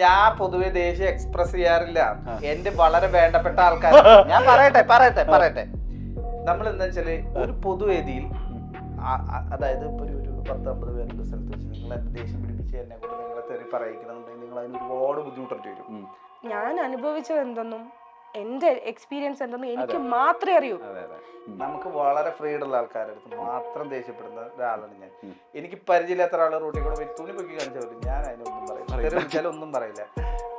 ഞാൻ പൊതുവെ ദേഷ്യം എക്സ്പ്രസ് ചെയ്യാറില്ല. എന്റെ വളരെ വേണ്ടപ്പെട്ട ആൾക്കാർ ഞാൻ പറയട്ടെ നമ്മൾ എന്താ വെച്ചാല് ഒരു പൊതുവേദിയിൽ അതായത് ഇപ്പൊ ഒരു 10-50 പേരുടെ സ്ഥലത്ത് വെച്ച് നിങ്ങൾ എന്നെ ദേഷ്യം പിടിപ്പിച്ച് എന്നെ കൊണ്ട് നിങ്ങളെ തെറി പറയിക്കണമെന്നുണ്ടെങ്കിൽ നിങ്ങൾ അതിന് ഒരുപാട് ബുദ്ധിമുട്ടേണ്ടി വരും. ഞാൻ അനുഭവിച്ചത് എന്തെന്നും എന്റെ എക്സ്പീരിയൻസ് എന്തെന്നും എനിക്ക് മാത്രമേ അറിയൂ. നമുക്ക് വളരെ ഫ്രീഡുള്ള ആൾക്കാരുടെ അടുത്ത് മാത്രം ദേഷ്യപ്പെടുന്ന ഒരാളാണ് ഞാൻ. എനിക്ക് പരിചയമില്ലാത്ത ഒരാളെ റൂട്ടിൽ കൂടെ പോയി തുണി പൊക്കി കാണിച്ചാൽ പറ്റും, ഞാൻ അതിനൊന്നും പറയില്ല, തെറി വിളിച്ചാലും ഒന്നും പറയില്ല.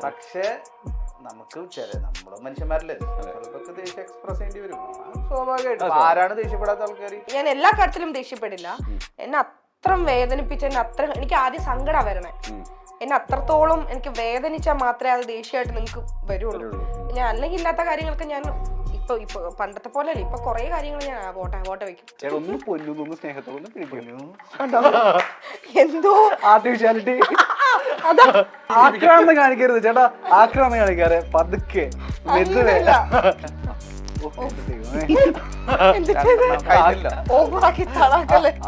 പക്ഷേ നമുക്ക് നമ്മള് മനുഷ്യന്മാരല്ലേ, ചിലപ്പോൾ ദേഷ്യം എക്സ്പ്രസ് ചെയ്യേണ്ടി വരും. സ്വാഭാവികമായിട്ടും ആരാണ് ദേഷ്യപ്പെടാത്ത ആൾക്കാർ? ഞാൻ എല്ലാ കാര്യത്തിലും ദേഷ്യപ്പെടില്ല. എന്നെ അത്ര വേദനിപ്പിച്ച എനിക്ക് ആദ്യം സങ്കടം വരണേ. എന്നെ അത്രത്തോളം എനിക്ക് വേദനിച്ചാൽ മാത്രമേ അത് ദേഷ്യമായിട്ട് നിങ്ങൾക്ക് വരുള്ളൂ. ഞാൻ അല്ലെങ്കിൽ ഇല്ലാത്ത കാര്യങ്ങൾക്ക് ഞാൻ ഇപ്പൊ പണ്ടത്തെ പോലെ അല്ല, ഇപ്പൊ കൊറേ കാര്യങ്ങൾ ഞാൻ വോട്ടെ വെക്കും. എന്തോ ആർട്ടിഫിഷ്യാലിറ്റി ആക്രാന്തം കാണിക്കരുത് ചേട്ടാ, ആക്രാന്തം കാണിക്കാറ് പതുക്കെ മെതുവേ.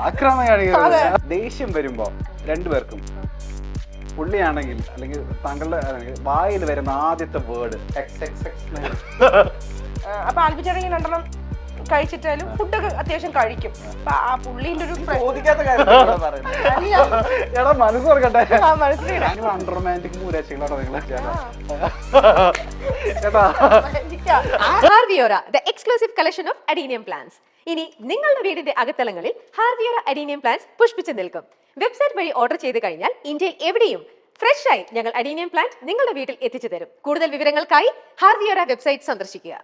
ആക്രാന്തം കാണിക്കരുത്. ദേഷ്യം വരുമ്പോ രണ്ടുപേർക്കും പുള്ളിയാണെങ്കിൽ അല്ലെങ്കിൽ താങ്കളുടെ വായിൽ വരുന്ന ആദ്യത്തെ വേർഡ് അപ്പൊ ആൽബിച്ചേട്ടൻ രണ്ടെണ്ണം കഴിച്ചിട്ടാലും ഫുഡൊക്കെ അത്യാവശ്യം കഴിക്കും. അപ്പൊ ആ പുള്ളിന്റെ ഒരു മനസ്സോർക്കട്ടെ, അൺറൊമാൻറ്റിക് മൂരാശികളാണോ നിങ്ങളെ ചേട്ടാ? ഹാർവിയോറ, the exclusive collection of adenium plants. ഇനി നിങ്ങളുടെ വീടിന്റെ അകത്തളങ്ങളിൽ ഹാർവിയോറ അഡീനിയം പ്ലാന്റ്സ് പുഷ്പിച്ചു നിൽക്കും. വെബ്സൈറ്റ് വഴി ഓർഡർ ചെയ്ത് കഴിഞ്ഞാൽ ഇന്ത്യയിൽ എവിടെയും ഫ്രഷ് ആയി ഞങ്ങൾ അഡീനിയം പ്ലാന്റ് നിങ്ങളുടെ വീട്ടിൽ എത്തിച്ചു തരും. കൂടുതൽ വിവരങ്ങൾക്കായി ഹാർവിയോറ വെബ്സൈറ്റ് സന്ദർശിക്കുക.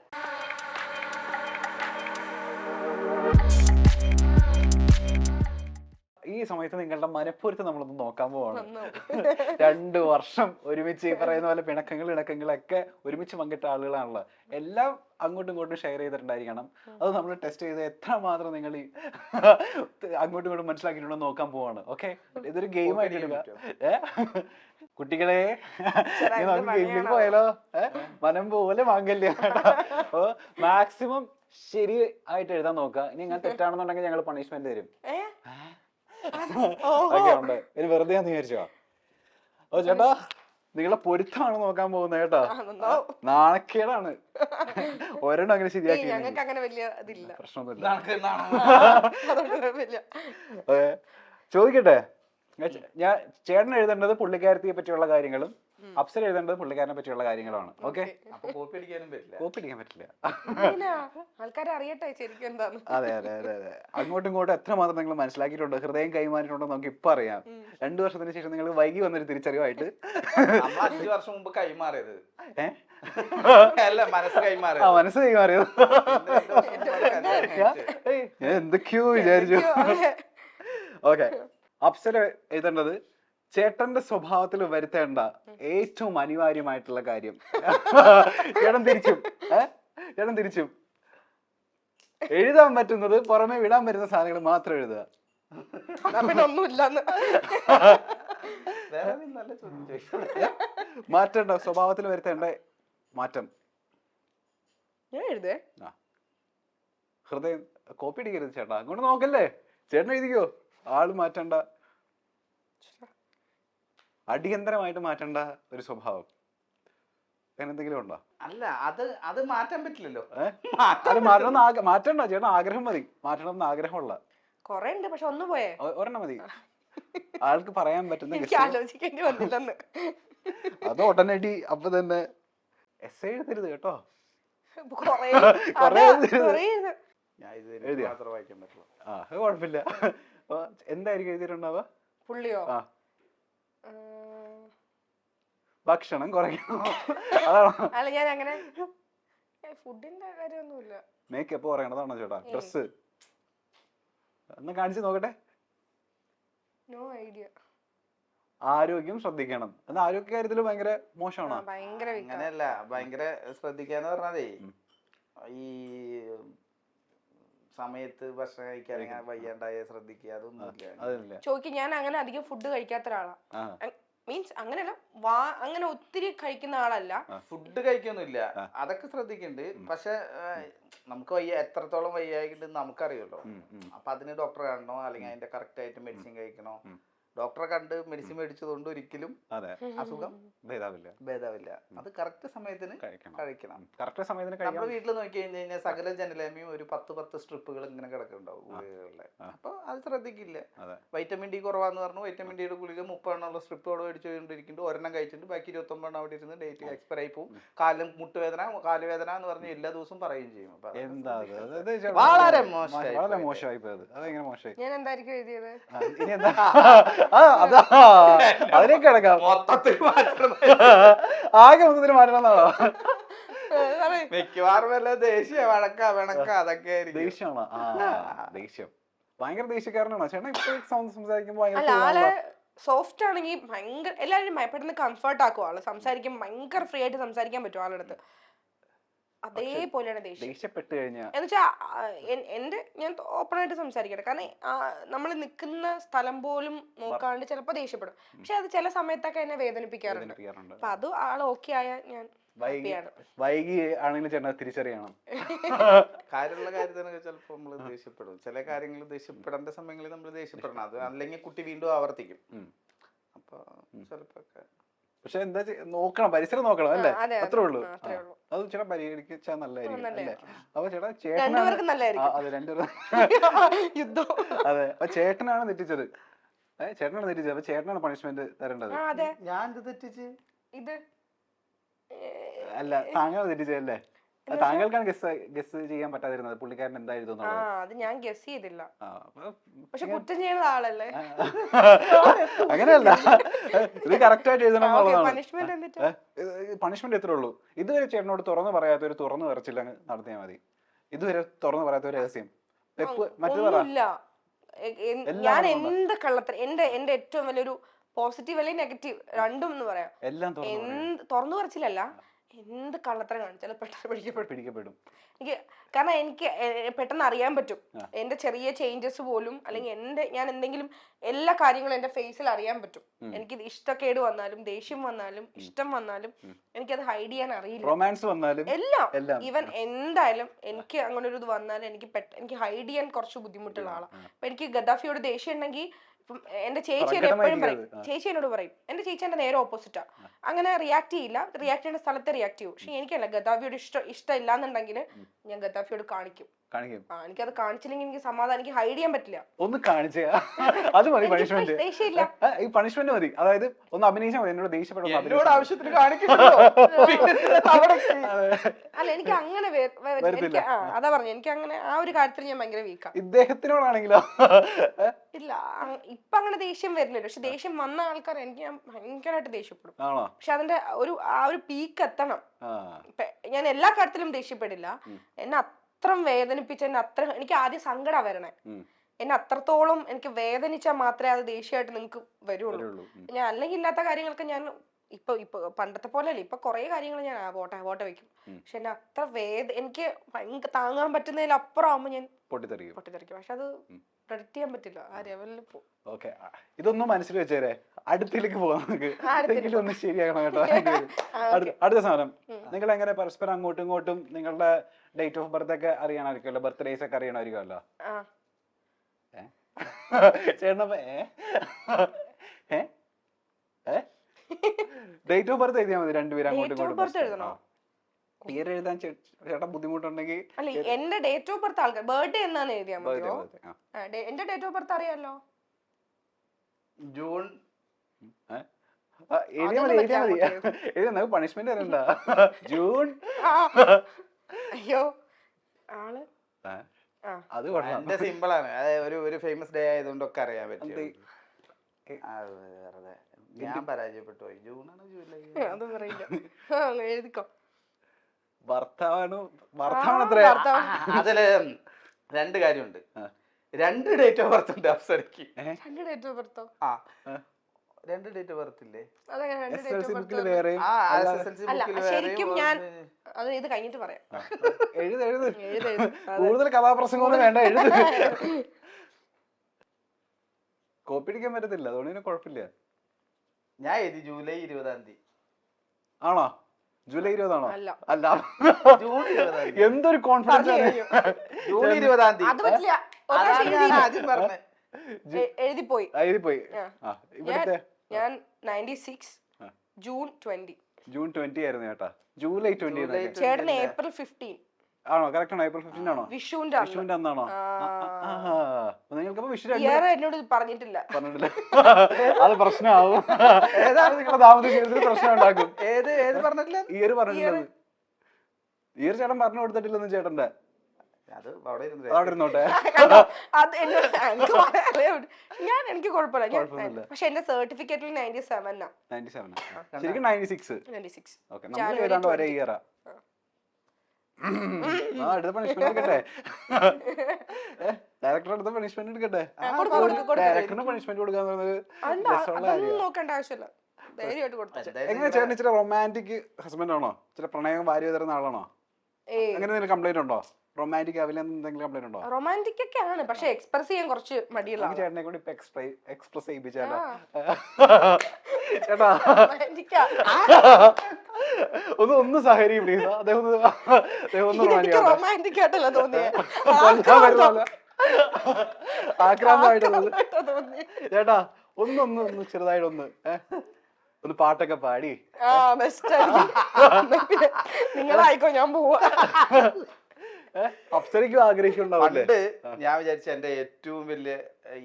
ഈ സമയത്ത് നിങ്ങളുടെ മനഃപൂരത്ത് നമ്മളൊന്ന് നോക്കാൻ പോവാണ്. 2 വർഷം ഒരുമിച്ച് ഈ പറയുന്ന പോലെ ഇണക്കങ്ങളൊക്കെ ഒരുമിച്ച് പങ്കിട്ട ആളുകളാണല്ലോ. എല്ലാം അങ്ങോട്ടും ഇങ്ങോട്ടും ഷെയർ ചെയ്തിട്ടുണ്ടായിരിക്കണം. അത് നമ്മൾ ടെസ്റ്റ് ചെയ്ത് എത്രമാത്രം നിങ്ങൾ ഈ അങ്ങോട്ടും ഇങ്ങോട്ടും മനസ്സിലാക്കിയിട്ടുണ്ടോ നോക്കാൻ പോവാണ്. ഓക്കെ, ഇതൊരു ഗെയിം ആയിട്ട് കുട്ടികളെ നമുക്ക് ഗെയിമിലേക്ക് പോയാലോ? മനം പോലെ മാങ്കല്യ. അപ്പൊ മാക്സിമം ശരി ആയിട്ട് എഴുതാൻ നോക്കുക. ഇനി ഇങ്ങനെ തെറ്റാണെന്നുണ്ടെങ്കിൽ ഞങ്ങൾ പണിഷ്മെന്റ് തരും. ഉണ്ട്, ഇനി വെറുതെ വിചാരിച്ചോ? ഓ ചേട്ടാ, നിങ്ങളെ പൊരുത്താണ് നോക്കാൻ പോകുന്നത് കേട്ടോ. നാണക്കേടാണ്. ഒരെണ്ണം അങ്ങനെ ശരിയാക്കി പ്രശ്നമൊന്നുമില്ല. ചോദിക്കട്ടെ, ഞാൻ ചേട്ടൻ എഴുതേണ്ടത് പുള്ളിക്കാരത്തിയെ പറ്റിയുള്ള കാര്യങ്ങളും അപ്സര എഴുതേണ്ടത് പുള്ളിക്കാരനെ പറ്റിയുള്ള കാര്യങ്ങളാണ്. ഓക്കെ, കോപ്പി അടിക്കാൻ പറ്റില്ല. ആൾക്കാരെ അറിയട്ടെ ശരിക്കും എന്താണ്. അതെ അതെ അതെ അതെ. അങ്ങോട്ടും ഇങ്ങോട്ടും എത്രമാത്രം നിങ്ങൾ മനസ്സിലാക്കിയിട്ടുണ്ട്, ഹൃദയം കൈമാറിയിട്ടുണ്ടോ നമുക്ക് ഇപ്പൊ അറിയാം. 2 വർഷത്തിന് ശേഷം നിങ്ങൾക്ക് വൈകി വന്നൊരു തിരിച്ചറിവായിട്ട് 5 വർഷം മുമ്പ് കൈമാറിയത് മനസ്സ് കൈമാറിയത് ഞാൻ എന്തൊക്കെയോ വിചാരിച്ചു. ഓക്കെ, അപ്സര എഴുതേണ്ടത് ചേട്ടന്റെ സ്വഭാവത്തിൽ വരുത്തേണ്ട ഏറ്റവും അനിവാര്യമായിട്ടുള്ള കാര്യം. ചേട്ടൻ തിരിച്ചും എഴുതാൻ പറ്റുന്നത് പുറമെ വിടാൻ പറ്റുന്ന സാധനങ്ങൾ മാത്രം എഴുതുക. മാറ്റേണ്ട സ്വഭാവത്തിൽ വരുത്തേണ്ട മാറ്റം. ഹൃദയം കോപ്പി അടിക്കരുത് ചേട്ടാ, അങ്ങോട്ട് നോക്കല്ലേ. ചേട്ടൻ എഴുതിക്കോ. ആള് മാറ്റണ്ട, അടിയന്തരമായിട്ട് മാറ്റേണ്ട ഒരു സ്വഭാവം അങ്ങനെ എന്തെങ്കിലും ഉണ്ടോ? അല്ല, അത് മാറ്റാൻ പറ്റില്ലല്ലോ. അത് മാറ്റണ്ട ചേട്ടാ, ആഗ്രഹം മതി. മാറ്റണം എന്ന് ആഗ്രഹമുള്ള കൊറേ ഉണ്ട്, പക്ഷെ ഒന്ന് പോയേ ഒരെണ്ണം മതി. ആൾക്ക് പറയാൻ പറ്റുന്ന ആലോചിക്കേണ്ടി വന്നില്ലെന്ന്. അത് ഉടനടി അപ്പൊ തന്നെ എസ് എഴുതരുത് കേട്ടോ. കുഴപ്പമില്ല. എന്തായിരിക്കും എഴുതിയിട്ടുണ്ടാവുക? പുള്ളിയോ ഭക്ഷണം കുറയ്ക്കണം. അല്ല, ഞാൻ അങ്ങനെ ഫുഡിന്റെ കാര്യമൊന്നുമില്ല. മേക്കപ്പ് പറയണതാണോ ചേട്ടാ? ഡ്രസ് ഒന്ന് കാണിച്ചു നോക്കട്ടെ. No idea. ആരോഗ്യം ശ്രദ്ധിക്കണം. എന്നാ ആരോഗ്യ കാര്യത്തിൽ ഭയങ്കര മോശമാണോ? അങ്ങനെയല്ല, ഭയങ്കര ശ്രദ്ധിക്കാന്ന് പറഞ്ഞാലേ ഈ സമയത്ത് ഭക്ഷണം കഴിക്കാൻ വയ്യാണ്ടായ ശ്രദ്ധിക്കുക, അതൊന്നും ചോദിക്കും. ഞാൻ അങ്ങനെ അധികം ഫുഡ് കഴിക്കാത്ത ഒരാളാ. മീൻസ് അങ്ങനെയല്ല, അങ്ങനെ ഒത്തിരി കഴിക്കുന്ന ആളല്ല. ഫുഡ് കഴിക്കൊന്നുമില്ല, അതൊക്കെ ശ്രദ്ധിക്കുന്നുണ്ട്. പക്ഷെ നമുക്ക് എത്രത്തോളം വയ്യായിട്ട് നമുക്കറിയല്ലോ. അപ്പൊ അതിന് ഡോക്ടറെ കാണണോ അല്ലെങ്കിൽ അതിന്റെ കറക്റ്റ് ആയിട്ട് മെഡിസിൻ കഴിക്കണോ ഡോക്ടറെ കണ്ട് മെഡിസിൻ മേടിച്ചതുകൊണ്ട് ഒരിക്കലും അതെ അസുഖം ഭേദാവില്ല. ഭേദാവില്ല. അത് കറക്റ്റ് സമയത്തിന് കഴിക്കണം. കറക്റ്റ് സമയത്തിന് നമ്മുടെ കഴിക്കണം. വീട്ടിൽ നോക്കി കഴിഞ്ഞ് കഴിഞ്ഞാൽ സകല ജനലേമിയും ഒരു 10 സ്ട്രിപ്പുകൾ ഇങ്ങനെ കിടക്കുന്നുണ്ടാവും ഗുളികകളിലെ. അപ്പൊ അത് ശ്രദ്ധിക്കില്ല. വൈറ്റമിൻ ഡി കുറവാന്ന് പറഞ്ഞു വൈറ്റമിൻ ഡിയുടെ ഗുളിക 30 എണ്ണമുള്ള സ്ട്രിപ്പ് അവിടെ മേടിച്ചുകൊണ്ടിരിക്കുന്നുണ്ട്. ഒരെണ്ണം കഴിച്ചിട്ട് ബാക്കി 29 എണ്ണം അവിടെ ഇരുന്ന് ഡേറ്റ് എക്സ്പയർ ആയി പോകും. കാലും മുട്ടുവേദന കാലുവേദന എന്ന് പറഞ്ഞ് എല്ലാ ദിവസവും പറയുകയും ചെയ്യും. എന്താ വളരെ വളരെ മോശമായി പോയത്. അതെങ്ങനെ മോശമായി? ഞാൻ എന്തായിരിക്കും എഴുതിയത്? ഇനി എന്താ അതാ അതിലേക്ക് കിടക്കാം. മൊത്തത്തിൽ മാറ്റണം. ആകെ മൊത്തത്തിൽ മാറ്റണം എന്നാണോ? മിക്കവാറും വല്ല ദേഷ്യ വഴക്ക അതൊക്കെ ആയിരിക്കും. ദേഷ്യമാണോ? ദേഷ്യം ഭയങ്കര ദേഷ്യക്കാരനാണോ ചേട്ടൻ? ഇപ്പൊ സംസാരിക്കുമ്പോ അല്ല, ആള് സോഫ്റ്റ് ആണെങ്കിൽ ഭയങ്കര എല്ലാവരും പെട്ടെന്ന് കംഫർട്ട് ആക്കും. ആള് സംസാരിക്കാൻ ഭയങ്കര ഫ്രീ ആയിട്ട് സംസാരിക്കാൻ പറ്റും ആളുടെ. അതേപോലെയാണ് ദേഷ്യം. ദേഷ്യപ്പെട്ട് കഴിഞ്ഞാൽ എന്നുവെച്ചാ ഞാൻ ഓപ്പൺ ആയിട്ട് സംസാരിക്കട്ടെ. കാരണം നമ്മൾ നിൽക്കുന്ന സ്ഥലം പോലും നോക്കാണ്ട് ചിലപ്പോ ദേഷ്യപ്പെടും. പക്ഷെ അത് ചില സമയത്തൊക്കെ എന്നെ വേദനിപ്പിക്കാറുണ്ട്. അപ്പൊ അത് ആള് ഓക്കെ ആയാൽ ഞാൻ വൈകി ആണെങ്കിലും ചേട്ടൻ തിരിച്ചറിയണം. കാര്യമുള്ള കാര്യത്തിനൊക്കെ ചിലപ്പോ നമ്മള് ദേഷ്യപ്പെടും. ചില കാര്യങ്ങൾ ദേഷ്യപ്പെടേണ്ട സമയങ്ങളിൽ നമ്മൾ ദേഷ്യപ്പെടണം. അത് അല്ലെങ്കിൽ കുട്ടി വീണ്ടും ആവർത്തിക്കും. അപ്പൊ ചിലപ്പോ പക്ഷെ എന്താ നോക്കണം, പരിസരം നോക്കണം അല്ലേ? അത്രേ ഉള്ളൂ. അത് ചേട്ടാ പരിഗണിച്ചാൽ നല്ലതായിരിക്കും അല്ലേ? അപ്പൊ ചേട്ടാ അതെ യുദ്ധം. അതെ, അപ്പൊ ചേട്ടനാണ് തെറ്റിച്ചത്. ചേട്ടനാണ് തെറ്റിച്ചത്. അപ്പൊ ചേട്ടനാണ് പണിഷ്മെന്റ് തരേണ്ടത്. ഞാൻ തെറ്റിച്ച് ഇത് അല്ല, താങ്കളാണ് തെറ്റിച്ചതല്ലേ? താങ്കൾക്കാണ് ഗസ് ചെയ്യാൻ പറ്റാതിരുന്നത് പുള്ളിക്കാരൻ എന്തായിരുന്നു. അത് ഞാൻ ഗസ് ചെയ്തില്ല. പക്ഷെ കുറ്റം ചെയ്യുന്ന ആളല്ലേ? അങ്ങനെയല്ല, ഇത് കറക്റ്റ് ആയിട്ട് എഴുതണം. പണിഷ്മെന്റ് എത്രേ ഉള്ളൂ. ഇതുവരെ ചേട്ടനോട് തുറന്നു പറയാത്ത ഒരു തുറന്നു പറച്ചില്ല നടത്തിയാൽ മതി. ഇതുവരെ തുറന്നു പറയാത്ത ഒരു രഹസ്യം ഞാൻ എന്ത് കള്ളത്തരം എന്റെ ഏറ്റവും വലിയൊരു പോസിറ്റീവ് അല്ലെങ്കിൽ നെഗറ്റീവ് രണ്ടും എന്ന് പറയാം. എല്ലാം തുറന്നു പറച്ചില്ലല്ല, എന്ത് കള്ളത്തരം കാണിച്ചാലും പെട്ടെന്ന് പിടിക്കപ്പെടും. എനിക്ക് കാരണം എനിക്ക് പെട്ടെന്ന് അറിയാൻ പറ്റും എന്റെ ചെറിയ ചേഞ്ചസ് പോലും, അല്ലെങ്കിൽ ഞാൻ എന്തെങ്കിലും എല്ലാ കാര്യങ്ങളും എന്റെ ഫേസിൽ അറിയാൻ പറ്റും. എനിക്ക് ഇഷ്ടക്കേട് വന്നാലും ദേഷ്യം വന്നാലും ഇഷ്ടം വന്നാലും എനിക്കത് ഹൈഡ് ചെയ്യാൻ അറിയില്ല. റൊമാൻസ് വന്നാലും എല്ലാം ഈവൻ എന്തായാലും എനിക്ക് അങ്ങനെ ഒരു ഇത് വന്നാലും എനിക്ക് ഹൈഡ് ചെയ്യാൻ കുറച്ച് ബുദ്ധിമുട്ടുള്ള ആളാണ്. അപ്പൊ എനിക്ക് ഗദ്ദാഫിയോട് ദേഷ്യം ഉണ്ടെങ്കിൽ എന്റെ ചേച്ചി എപ്പോഴും പറയും, ചേച്ചി എന്നോട് പറയും, എന്റെ ചേച്ചി എന്റെ നേരെ ഓപ്പോസിറ്റാ. അങ്ങനെ റിയാക്ട് ചെയ്യില്ല, റിയാക്ട് ചെയ്യേണ്ട സ്ഥലത്ത് റിയാക്ട് ചെയ്യും. പക്ഷെ എനിക്കല്ല, ഗദ്ദാഫിയോട് ഇഷ്ടം ഇല്ലാന്നുണ്ടെങ്കിൽ ഞാൻ ഗദ്ദാഫിയോട് കാണിക്കും. എനിക്കത് കാണിച്ചില്ലെങ്കിൽ എനിക്ക് സമാധാനം, എനിക്ക് ഹൈഡ് ചെയ്യാൻ പറ്റില്ല. ഒന്ന് കാണിച്ച അത് മതി പണിഷ്മെന്റ്. ദേഷ്യമില്ല, ഈ പണിഷ്മെന്റ് മതി. അതായത് ഒന്ന് അഭിനയിച്ചാൽ മതി. എന്നോട് ദേഷ്യപ്പെടുന്ന ആവശ്യത്തിന് കാണിക്കുന്നു. അല്ല, എനിക്ക് അങ്ങനെ അതാ പറഞ്ഞു, എനിക്ക് അങ്ങനെ ആ ഒരു കാര്യത്തിൽ ഞാൻ ഭയങ്കര വീക്കാ. ഇദ്ദേഹത്തിനോടാണെങ്കിലോ ഇല്ല, ഇപ്പൊ അങ്ങനെ ദേഷ്യം വരുന്നില്ല. പക്ഷെ ദേഷ്യം വന്ന ആൾക്കാർ ഞാൻ ഭയങ്കരമായിട്ട് ദേഷ്യപ്പെടും. പക്ഷെ അതിന്റെ ആ ഒരു പീക്ക് എത്തണം. ഞാൻ എല്ലാ കാര്യത്തിലും ദേഷ്യപ്പെടില്ല. എന്നെ അത്ര വേദനിപ്പിച്ച എനിക്ക് ആദ്യം സങ്കട വരണേ. എന്നെ അത്രത്തോളം എനിക്ക് വേദനിച്ചാൽ മാത്രമേ അത് ദേഷ്യമായിട്ട് നിങ്ങൾക്ക് വരുള്ളൂ. ഞാൻ അല്ലെങ്കിൽ ഇല്ലാത്ത കാര്യങ്ങൾക്ക് ഞാൻ ഇപ്പൊ പണ്ടത്തെ പോലെ അല്ല, ഇപ്പൊ കുറെ കാര്യങ്ങൾ ഞാൻ വോട്ടെ വെക്കും. പക്ഷെ എന്നെ അത്ര എനിക്ക് ഭയങ്കര താങ്ങാൻ പറ്റുന്നതിലപ്പുറം ആവുമ്പോ ഞാൻ പൊട്ടിത്തെറിക്കും. പക്ഷെ അത് പ്രൊഡക്റ്റ് ചെയ്യാൻ പറ്റില്ല, ആ ലെവലിൽ പോകും. ഓക്കെ, ഇതൊന്നും മനസ്സിൽ വെച്ചേരെ. അടുത്തേക്ക് പോകാം. നമുക്ക് ഒന്ന് ശരിയാക്കണം കേട്ടോ. അടുത്ത സാധനം, നിങ്ങൾ എങ്ങനെ പരസ്പരം അങ്ങോട്ടും ഇങ്ങോട്ടും നിങ്ങളുടെ ഡേറ്റ് ഓഫ് ബർത്ത് ഒക്കെ അറിയണമായിരിക്കുമല്ലോ, ബർത്ത്ഡേസ് ഒക്കെ അറിയണമായിരിക്കുമല്ലോ. ചേട്ടനപ്പ ഡേറ്റ് ഓഫ് ബർത്ത് എഴുതിയാൽ മതി രണ്ടുപേരും അങ്ങോട്ടും ഇങ്ങോട്ടും. പേര് എഴുതാൻ ചേട്ടാ ബുദ്ധിമുട്ടുണ്ടെങ്കിൽ എന്റെ ഡേറ്റ് ഓഫ് ബർത്ത് ആൾക്കാർ ബർത്ത്ഡേ എന്നാണ് എഴുതിയാൽ മതിയോ? എന്റെ ഡേറ്റ് ഓഫ് ബർത്ത് അറിയാലോ, ജൂൺ. എഴുതിയാ മതി. പണിഷ്മെന്റ് തരണ്ട. ജൂൺ. അയ്യോ ആള് അത് എന്റെ സിമ്പിളാണ്. അതായത് ഒരു ഫേമസ് ഡേ ആയതുകൊണ്ടൊക്കെ അറിയാൻ പറ്റും. ഞാൻ പരാജയപ്പെട്ടു പോയി. ജൂണാണ് ജൂലൈ അതും പറയില്ല. എഴുതിക്കോ. അതില് 2 കാര്യമുണ്ട്. 2 ഡേറ്റ് ഓഫ് ബർത്ത് ഉണ്ട് അപ്സരക്ക്. 2 ഡേറ്റ് ഓഫ് ബർത്തോ? 2 ഡേറ്റ് ഓഫ് ബർത്ത് ഇല്ലേ? ശരിക്കും ഞാൻ അത് ഇത് കഴിഞ്ഞിട്ട് പറയാം. കൂടുതൽ കഥാപ്രസംഗമൊന്നും വേണ്ട, എഴുത്. കോപ്പി അടിക്കാൻ പറ്റത്തില്ല, അതുകൊണ്ട് കുഴപ്പമില്ല. ഞാൻ എഴുതി ജൂലൈ 20-ാം തീയതി. ആണോ? ജൂലൈ 20 അല്ല, ജൂൺ 20 എന്തൊരു കോൺഫിഡൻസ് ആണ്. ജൂൺ 20-ാം തീയതി. എഴുതിപ്പോയി. എഴുതിപ്പോയി. ഇവിടുത്തെ ഞാൻ 96 ജൂൺ 20. ജൂൺ 20 ആയിരുന്നു ചേട്ടാ. ജൂലൈ 20 ചേട്ടൻ ഏപ്രിൽ 15. ആണോ? കറക്റ്റ് ആണോ? ഏപ്രിൽ 15 ആണോ? വിഷുവിന്റെ അന്നാണോ? നിങ്ങൾക്ക് വിഷു എന്നോട് പറഞ്ഞിട്ടില്ല. അത് പ്രശ്നമാവും. ഏതാണ് നിങ്ങളുടെ ദാമ്പത്യ ജീവിതത്തിൽ പ്രശ്നം ഉണ്ടാക്കും. ഏത് പറഞ്ഞിട്ടില്ല? ഇയർ പറഞ്ഞിട്ടില്ല. ഇയർ ചേട്ടൻ പറഞ്ഞു കൊടുത്തിട്ടില്ലെന്ന് ചേട്ടന്റെ. അത് അവിടെ ഇരുന്നോട്ടെ. എനിക്ക് കുഴപ്പമില്ല. പക്ഷെ എന്റെ സർട്ടിഫിക്കറ്റിൽ 97. ശരിക്കും 96. ഓക്കെ, നമ്മൾ ഏതാണ്ട് ഒരേ ഇയറാ. അടുത്ത പണിഷ്മെന്റ് എടുക്കട്ടെ. ഡയറക്ടർ അടുത്ത പണിഷ്മെന്റ് എടുക്കട്ടെ. ഡയറക്ടറിന് പണിഷ്മെന്റ് കൊടുക്കാന്ന് പറയുന്നത് നോക്കേണ്ട ആവശ്യമില്ല. എങ്ങനെ ചേട്ടൻ ഇച്ചിരി റൊമാൻറ്റിക് ഹസ്ബൻഡ് ആണോ? ചില പ്രണയം വാരി തരുന്ന ആളാണോ? അങ്ങനെ എന്തെങ്കിലും കംപ്ലൈന്റ് ഉണ്ടോ? റൊമാൻറ്റിക് ആവില്ല എന്തെങ്കിലും കംപ്ലൈന്റ് ഉണ്ടോ? റൊമാൻറ്റിക് ഒക്കെ ആണ്, പക്ഷെ എക്സ്പ്രസ് ചെയ്യാൻ കുറച്ച് മടിയുള്ള ചേട്ടനെ കൊണ്ട് ഇപ്പൊ എക്സ്പ്രസ് ചെയ്യിപ്പിച്ചാലോ? ചേട്ടാ ഒന്ന് സഹരി പ്ലീസ്. അദ്ദേഹം റൊമാൻറ്റിക് ആയിട്ടല്ല തോന്നിയത്, ആക്രാന്തമായിട്ടുള്ളത്. ചേട്ടാ ഒന്ന് ചെറുതായിട്ടൊന്ന് ഒന്ന് പാട്ടൊക്കെ പാടി. നിങ്ങളായിക്കോ, ഞാൻ പോവാ. അപ്സരയ്ക്കും ആഗ്രഹിക്കുന്നുണ്ടാവില്ലേ? ഞാൻ വിചാരിച്ച എന്റെ ഏറ്റവും വലിയ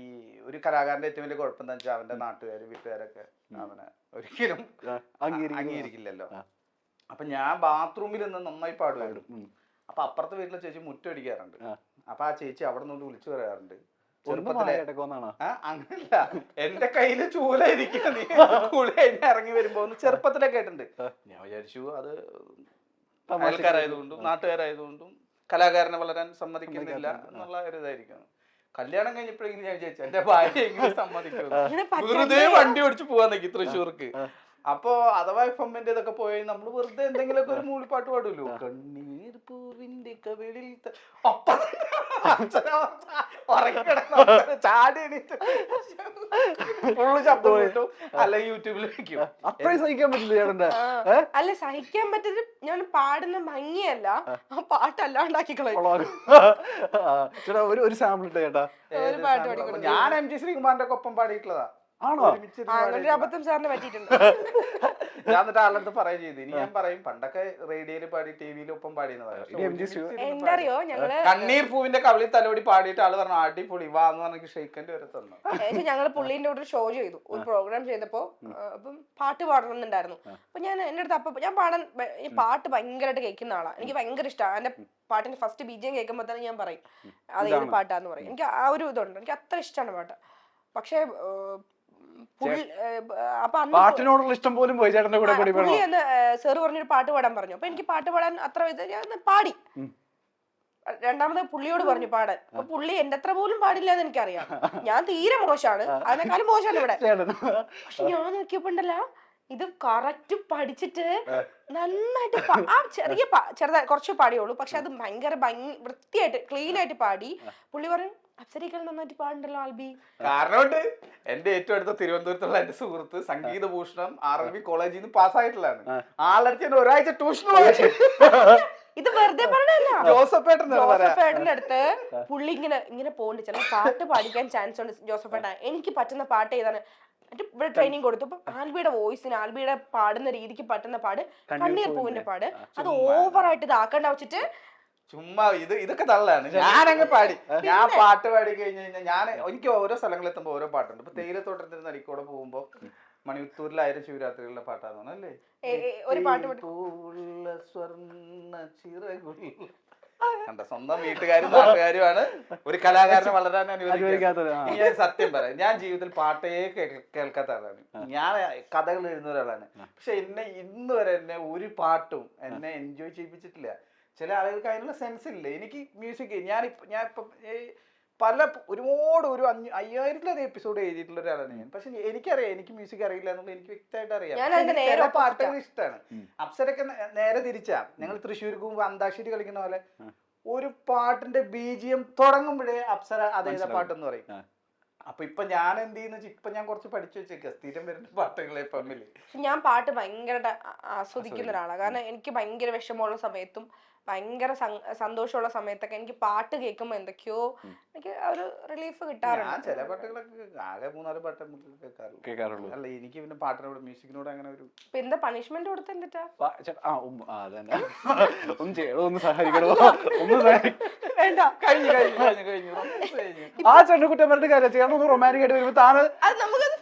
ഈ ഒരു കലാകാരന്റെ ഏറ്റവും വലിയ കുഴപ്പം എന്താ വെച്ചാൽ അവന്റെ നാട്ടുകാര് വീട്ടുകാരൊക്കെ അവനെ ഒരിക്കലും അംഗീകരിക്കില്ലല്ലോ. അപ്പൊ ഞാൻ ബാത്റൂമിൽ നിന്ന് നന്നായി പാടുമായിരുന്നു. അപ്പൊ അപ്പുറത്തെ വീട്ടിലെ ചേച്ചി മുറ്റടിക്കാറുണ്ട്. അപ്പൊ ആ ചേച്ചി അവിടെ നിന്ന് വിളിച്ചു പറയാറുണ്ട്. അങ്ങനല്ല, എന്റെ കയ്യില് ചൂലായിരിക്കും നീ കുളി കഴിഞ്ഞ് ഇറങ്ങി വരുമ്പോ ചെറുപ്പത്തിലൊക്കെ ആയിട്ടുണ്ട്. ഞാൻ വിചാരിച്ചു അത് ആൾക്കാരായതുകൊണ്ടും നാട്ടുകാരായതുകൊണ്ടും കലാകാരനെ വളരാൻ സമ്മതിക്കുന്നില്ല എന്നുള്ള ഒരു ഇതായിരിക്കും. കല്യാണം കഴിഞ്ഞപ്പോഴെങ്കിലും ഞാൻ വിചാരിച്ചു എന്റെ ഭാര്യ എങ്ങനെ സമ്മതിക്കും, വെറുതെ വണ്ടി ഓടിച്ചു പോവാൻ നോക്കി തൃശ്ശൂർക്ക്. അപ്പൊ അഥവാ എഫ്എമ്മിന്റെ ഇതൊക്കെ പോയി നമ്മള് വെറുതെ എന്തെങ്കിലുമൊക്കെ ഒരു മൂളിപ്പാട്ട് പാടുമല്ലോ. കണ്ണീർ പൂവിന്റെ കവിളിൽ ചാടി എണീറ്റ് ഫുള്ള് ശബ്ദം കിട്ടും, അല്ലെങ്കിൽ യൂട്യൂബിൽ വെക്കും. അത്രയും സഹിക്കാൻ പറ്റില്ല. അല്ല, സഹിക്കാൻ പറ്റത് ഞാൻ പാടുന്ന ഭംഗിയല്ല, ആ പാട്ട് അല്ലാണ്ടാക്കി കളയും. ഒരു സാമ്പിൾ ഇട്ട് ചേട്ടാ. ഞാൻ എം ജി ശ്രീകുമാറിന്റെ ഒപ്പം പാടിയിട്ടുള്ളതാ. ആണോ? അബദ്ധം സാറിന് പറ്റിയിട്ടുണ്ട്. ഞാൻ എന്നിട്ട് ആളടുത്ത് പറയുകയും ചെയ്തു. ഇനി ഞാൻ പറയും പണ്ടൊക്കെ റേഡിയോയില് പാടി ടിവിയിൽ ഒപ്പം എന്തറിയോ, ഞങ്ങള് കണ്ണീർ പൂവിന്റെ കവിളി തലോടി പാടിയിട്ട് ആള് പറഞ്ഞു അടിപൊളി വാ എന്ന് പറഞ്ഞ ഷെയ്ക്കന്റെ വരെ തന്നു. ഞങ്ങള് പുള്ളീന്റെ കൂടെ ഒരു ഷോ ചെയ്തു, ഒരു പ്രോഗ്രാം ചെയ്തപ്പോ. അപ്പം പാട്ട് പാടണമെന്നുണ്ടായിരുന്നു. അപ്പൊ ഞാൻ എന്റെ അടുത്ത് അപ്പൊ ഞാൻ ഈ പാട്ട് ഭയങ്കരമായിട്ട് കേൾക്കുന്ന ആളാ. എനിക്ക് ഭയങ്കര ഇഷ്ടമാണ്. എന്റെ പാട്ടിന്റെ ഫസ്റ്റ് ബീജിയം കേൾക്കുമ്പോ തന്നെ ഞാൻ പറയും അതേത് പാട്ടാന്ന് പറയും. എനിക്ക് ആ ഒരു ഇതുണ്ട്, എനിക്ക് അത്ര ഇഷ്ടമാണ് പാട്ട്. പക്ഷെ പാട്ടിനോടുള്ള ഇഷ്ടം പോലും പോയി ചേട്ടന്റെ കൂടെ കൂടി പുള്ളി എന്ന് സാറ് പറഞ്ഞൊരു പാട്ട് പാടാൻ പറഞ്ഞു. അപ്പൊ എനിക്ക് പാട്ട് പാടാൻ അത്ര ഞാൻ പാടി. രണ്ടാമത് പുള്ളിയോട് പറഞ്ഞു പാടാൻ. അപ്പൊ പുള്ളി എന്റെ അത്ര പോലും പാടില്ല എന്ന് എനിക്കറിയാം. ഞാൻ തീരെ മോശമാണ്, അതിനേക്കാളും മോശമാണ് ഇവിടെ. പക്ഷെ ഞാൻ നോക്കിയപ്പോണ്ടല്ല, ഇത് കറക്റ്റ് പഠിച്ചിട്ട് നന്നായിട്ട് ആ ചെറുതായി കുറച്ച് പാടിയുള്ളൂ. പക്ഷെ അത് ഭയങ്കര വൃത്തിയായിട്ട് ക്ലീൻ ആയിട്ട് പാടി. പുള്ളി പറഞ്ഞു അപ്സരയേക്കാൾ നന്നായിട്ട് പാടുണ്ടല്ലോ ആൽബി. കാരണമുണ്ട്, എന്റെ ഏറ്റവും അടുത്ത തിരുവനന്തപുരത്തുള്ള എന്റെ സുഹൃത്ത് സംഗീത ഭൂഷണം RLB കോളേജിൽ നിന്ന് പാസ്സായിട്ടുള്ളതാണ്. ആളടുത്ത് ഒരാഴ്ച ട്യൂഷൻ പോയി. ഇത് വെറുതെ പറഞ്ഞല്ല. ജോസഫേട്ടന്റെ അടുത്ത് പുള്ളി ഇങ്ങനെ പോണ്ട്, ചില പാട്ട് പാടിക്കാൻ ചാൻസ് ഉണ്ട് ജോസഫേട്ടൻ. എനിക്ക് പറ്റുന്ന പാട്ട് ഏതാണ് ഇവിടെ ട്രെയിനിങ് കൊടുത്തു. അപ്പൊ ആൽബിയുടെ വോയിസിന്, ആൽബിയുടെ പാടുന്ന രീതിക്ക് പറ്റുന്ന പാട് കണ്ണീർ പൂവിന്റെ പാട്, അത് ഓവറായിട്ട് ഇതാക്കണ്ട വെച്ചിട്ട് ചുമ്മാ ഇതൊക്കെ തള്ളാണ്. ഞാനങ്ങ് പാടി, ഞാൻ പാട്ട് പാടി കഴിഞ്ഞ് കഴിഞ്ഞാൽ എനിക്ക് ഓരോ സ്ഥലങ്ങളിൽ എത്തുമ്പോ ഓരോ പാട്ടുണ്ട്. ഇപ്പൊ തേയിലത്തോട്ടത്തിന്റെ നടിക്കൂടെ പോകുമ്പോ മണിത്തൂരിൽ 1000 ശിവരാത്രികളുടെ പാട്ടാണ് അല്ലേ, ഒരു പാട്ട് സ്വർണ്ണ ചിറകുള്ള കണ്ട. സ്വന്തം വീട്ടുകാരും നാട്ടുകാരുമാണ് ഒരു കലാകാരനെ വളരാൻ അനുവദിക്കാത്തത്. ഞാൻ സത്യം പറയാം, ഞാൻ ജീവിതത്തിൽ പാട്ടേ കേൾക്കാത്ത ആളാണ്. ഞാൻ കഥകൾ എഴുതുന്ന ഒരാളാണ്. പക്ഷെ എന്നെ ഇന്ന് വരെ എന്നെ ഒരു പാട്ടും എന്നെ എൻജോയ് ചെയ്യിപ്പിച്ചിട്ടില്ല. ചില ആളുകൾക്ക് അതിനുള്ള സെൻസ് ഇല്ല. എനിക്ക് മ്യൂസിക് ഞാനിപ്പം ഒരുപാട് 5000-ലേറെ എപ്പിസോഡ് എഴുതിയിട്ടുള്ള ഒരാളാണ് ഞാൻ. പക്ഷെ എനിക്കറിയാം എനിക്ക് മ്യൂസിക് അറിയില്ല എന്നുള്ളത് എനിക്ക് വ്യക്തമായിട്ട് അറിയാം. ചില പാട്ടുകൾ ഇഷ്ടമാണ്. അപ്സരൊക്കെ നേരെ തിരിച്ചാ. ഞങ്ങൾ തൃശ്ശൂർക്ക് പോകുമ്പോൾ അന്താക്ഷരി കളിക്കുന്ന പോലെ ഒരു പാട്ടിന്റെ BGM തുടങ്ങുമ്പോഴേ അപ്സര അതേതാ പാട്ടെന്ന് പറയും. അപ്പൊ ഇപ്പൊ ഞാൻ എന്ത് ചെയ്യുന്ന വെച്ചാൽ ഇപ്പൊ ഞാൻ കുറച്ച് പഠിച്ചു വെച്ചേക്ക സ്ഥിരം വരുന്ന പാട്ടുകളെ പമ്മില്. ഞാൻ പാട്ട് ഭയങ്കരമായിട്ട് ആസ്വദിക്കുന്ന ഒരാളാണ്. കാരണം എനിക്ക് ഭയങ്കര വിഷമമുള്ള സമയത്തും ഭയങ്കര സന്തോഷമുള്ള സമയത്തൊക്കെ എനിക്ക് പാട്ട് കേൾക്കുമ്പോ എന്തൊക്കെയോ എനിക്ക് ഒരു റിലീഫ് ഞാൻ കിട്ടാറുണ്ട്. ചില പാട്ടുകളൊക്കെ ആകെ 3-4 പാട്ട് കേൾക്കാറുള്ളൂ. അല്ല എനിക്ക് പിന്നെ പാട്ടിനോട് മ്യൂസിക്കിനോട് അങ്ങനെ ഒരു ഇപ്പൊ എന്താ പണിഷ്മെന്റ് കൊടുത്ത എന്തിട്ടാ? ഒന്ന് സഹകരിക്കണോ? വേണ്ട, കഴിഞ്ഞു. ആ ചെണ്ണ കുറ്റം പറഞ്ഞിട്ട് കാര്യം ചേട്ടൻ ഒന്ന് റൊമാൻറ്റിക് ആയിട്ട് വരുമ്പോ താന് അത് നമുക്കത്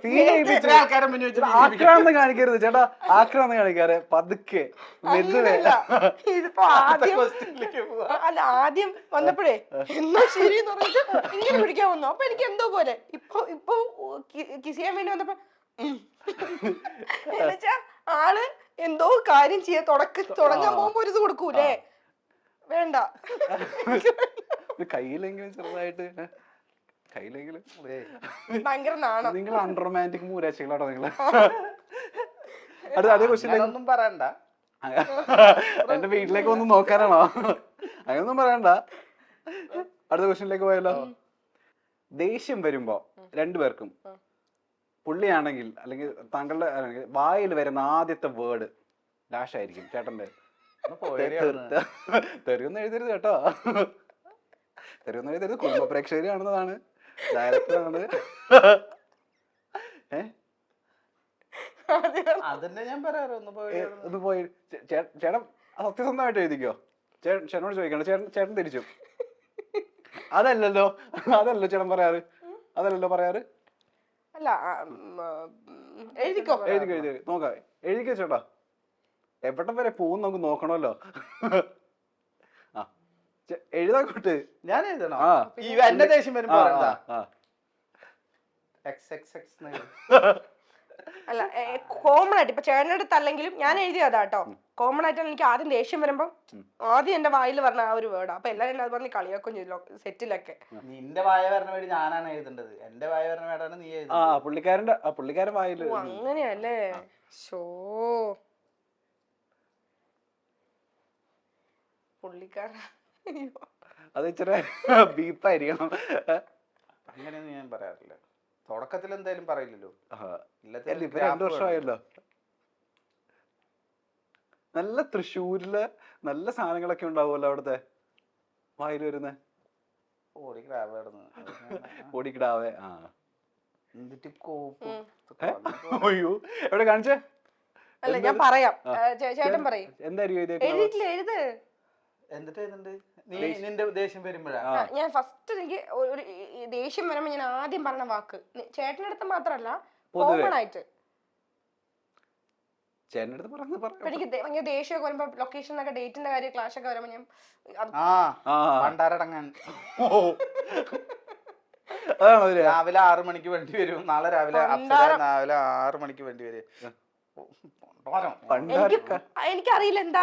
ഫീൽ ആൾക്കാരെ മുന്നിൽ വെച്ച് ആക്രാന്തം കാണിക്കരുത് ചേട്ടാ, ആക്രാന്തം കാണിക്കാറ് പതുക്കെ മെതുവേ. ഇതിപ്പോ ആദ്യം അല്ല ആദ്യം വന്നപ്പോഴേ എന്നാ ശരി എന്ന് പറഞ്ഞിട്ട് ഇങ്ങനെ പിടിക്കാൻ വന്നു. അപ്പൊ എനിക്ക് എന്തോ പോലെ ഇപ്പൊ കിസ് ചെയ്യാൻ വേണ്ടി വന്നപ്പോ എന്നുവെച്ചാ ആള് എന്തോ കാര്യം ചെയ്യാൻ തുടങ്ങാൻ പോകുമ്പോ ഒരു ഇത് കൊടുക്കൂലേ? വേണ്ട, കയ്യിലെങ്കിലും ചെറുതായിട്ട് കയ്യിലെങ്കിലും. ഭയങ്കര നാണം. നിങ്ങൾ അൺറൊമാൻറ്റിക് മൂരാശികളാണോ നിങ്ങള്? അതേ ക്വസ്റ്റ്യൻ ഒന്നും പറയണ്ട. എന്റെ വീട്ടിലേക്ക് ഒന്ന് നോക്കാനാണോ? അങ്ങനൊന്നും പറയണ്ട. അടുത്ത ക്വസ്റ്റ്യനിലേക്ക് പോയല്ലോ. ദേഷ്യം വരുമ്പോ രണ്ടുപേർക്കും പുള്ളിയാണെങ്കിൽ അല്ലെങ്കിൽ താങ്കളുടെ വായിൽ വരുന്ന ആദ്യത്തെ വേർഡ് ഡാഷ് ആയിരിക്കും. ചേട്ടന്റെ തെറിയൊന്നും എഴുതരുത് കേട്ടോ, തെറിയൊന്നും എഴുതരുത്. കുടുംബ പ്രേക്ഷകർ കാണുന്നതാണ്, ഡയറക്ടറാണ്. അതന്നെ ഞാൻ പറയാറ്. ഒന്ന് പോയി ചേട്ടൻ സത്യസന്ധമായിട്ട് എഴുതിക്കോ. ചേട്ടനോട് ചോദിക്കണം, ചേട്ടൻ തിരിച്ചു. അതല്ലല്ലോ ചേട്ടൻ പറയാറ്, അതല്ലല്ലോ പറയാറ്. അല്ല എഴുതിക്കോ നോക്കാം, എഴുതിക്കോ ചേട്ടാ. എവിടെ വരെ പോകും നമുക്ക് നോക്കണമല്ലോ. ആ എഴുതാക്കോട്ട്. ഞാൻ എഴുതണോ? എന്റെ ദേഷ്യം വരുമ്പോ അല്ല കോമൺ ആയിട്ട് ഇപ്പൊ ചേട്ടൻ്റെ അടുത്ത് അല്ലെങ്കിലും ഞാൻ എഴുതിയതാ കേട്ടോ. കോമൺ ആയിട്ടാണ് എനിക്ക് ആദ്യം ദേഷ്യം വരുമ്പോ ആദ്യം എന്റെ വായിൽ പറഞ്ഞ ആ ഒരു വേർഡ്. അപ്പൊ എല്ലാരും അത് പറഞ്ഞ് കളിയാക്കും ചെയ്തു സെറ്റിലൊക്കെ. നിന്റെ വായ പറഞ്ഞ വേണ്ടി ഞാനാണ് എഴുതേണ്ടത്, എന്റെ വായ പറഞ്ഞ വേടാണ് നീ എഴുതുന്നത്. പുള്ളിക്കാരൻ വായിൽ. അങ്ങനെയല്ലേ? ഷോ പുള്ളിക്കാരൻ അത് ഇച്ചിരി ബീപ്പായിരിക്കണം. അങ്ങനെയൊന്നും ഞാൻ പറയാറില്ല. തുടക്കത്തിൽ എന്തായാലും പറയില്ലല്ലോ. 2 വർഷമായല്ലോ. നല്ല തൃശ്ശൂരില് നല്ല സാധനങ്ങളൊക്കെ ഉണ്ടാവുമല്ലോ അവിടുത്തെ വായിൽ വരുന്നേ. ഓടിക്കിടാവേ. അയ്യോ എവിടെ കാണിച്ചേ? അല്ല ഞാൻ പറയാം, ചേട്ടൻ പറയും. എന്തായിരിക്കും എഴുത്. നിന്റെ ദേഷ്യം വരുമ്പോഴാ ഞാൻ ഫസ്റ്റ് എനിക്ക് ഒരു ദേഷ്യം വരുമ്പോ ഞാൻ ആദ്യം പറഞ്ഞ വാക്ക് ചേട്ടനടുത്ത് മാത്രല്ല കോമൺ ആയിട്ട് എനിക്ക് ഭയങ്കര ദേഷ്യമൊക്കെ വരുമ്പോ ലൊക്കേഷനൊക്കെ ഡേറ്റിന്റെ കാര്യം ക്ലാഷ് ഒക്കെ വരുമ്പോ ഞാൻ പണ്ടാരടങ്ങാൻ രാവിലെ 6 മണിക്ക് വേണ്ടി വരും. നാളെ രാവിലെ 6 മണിക്ക് വേണ്ടി വരും. എനിക്കറിയില്ല എന്താ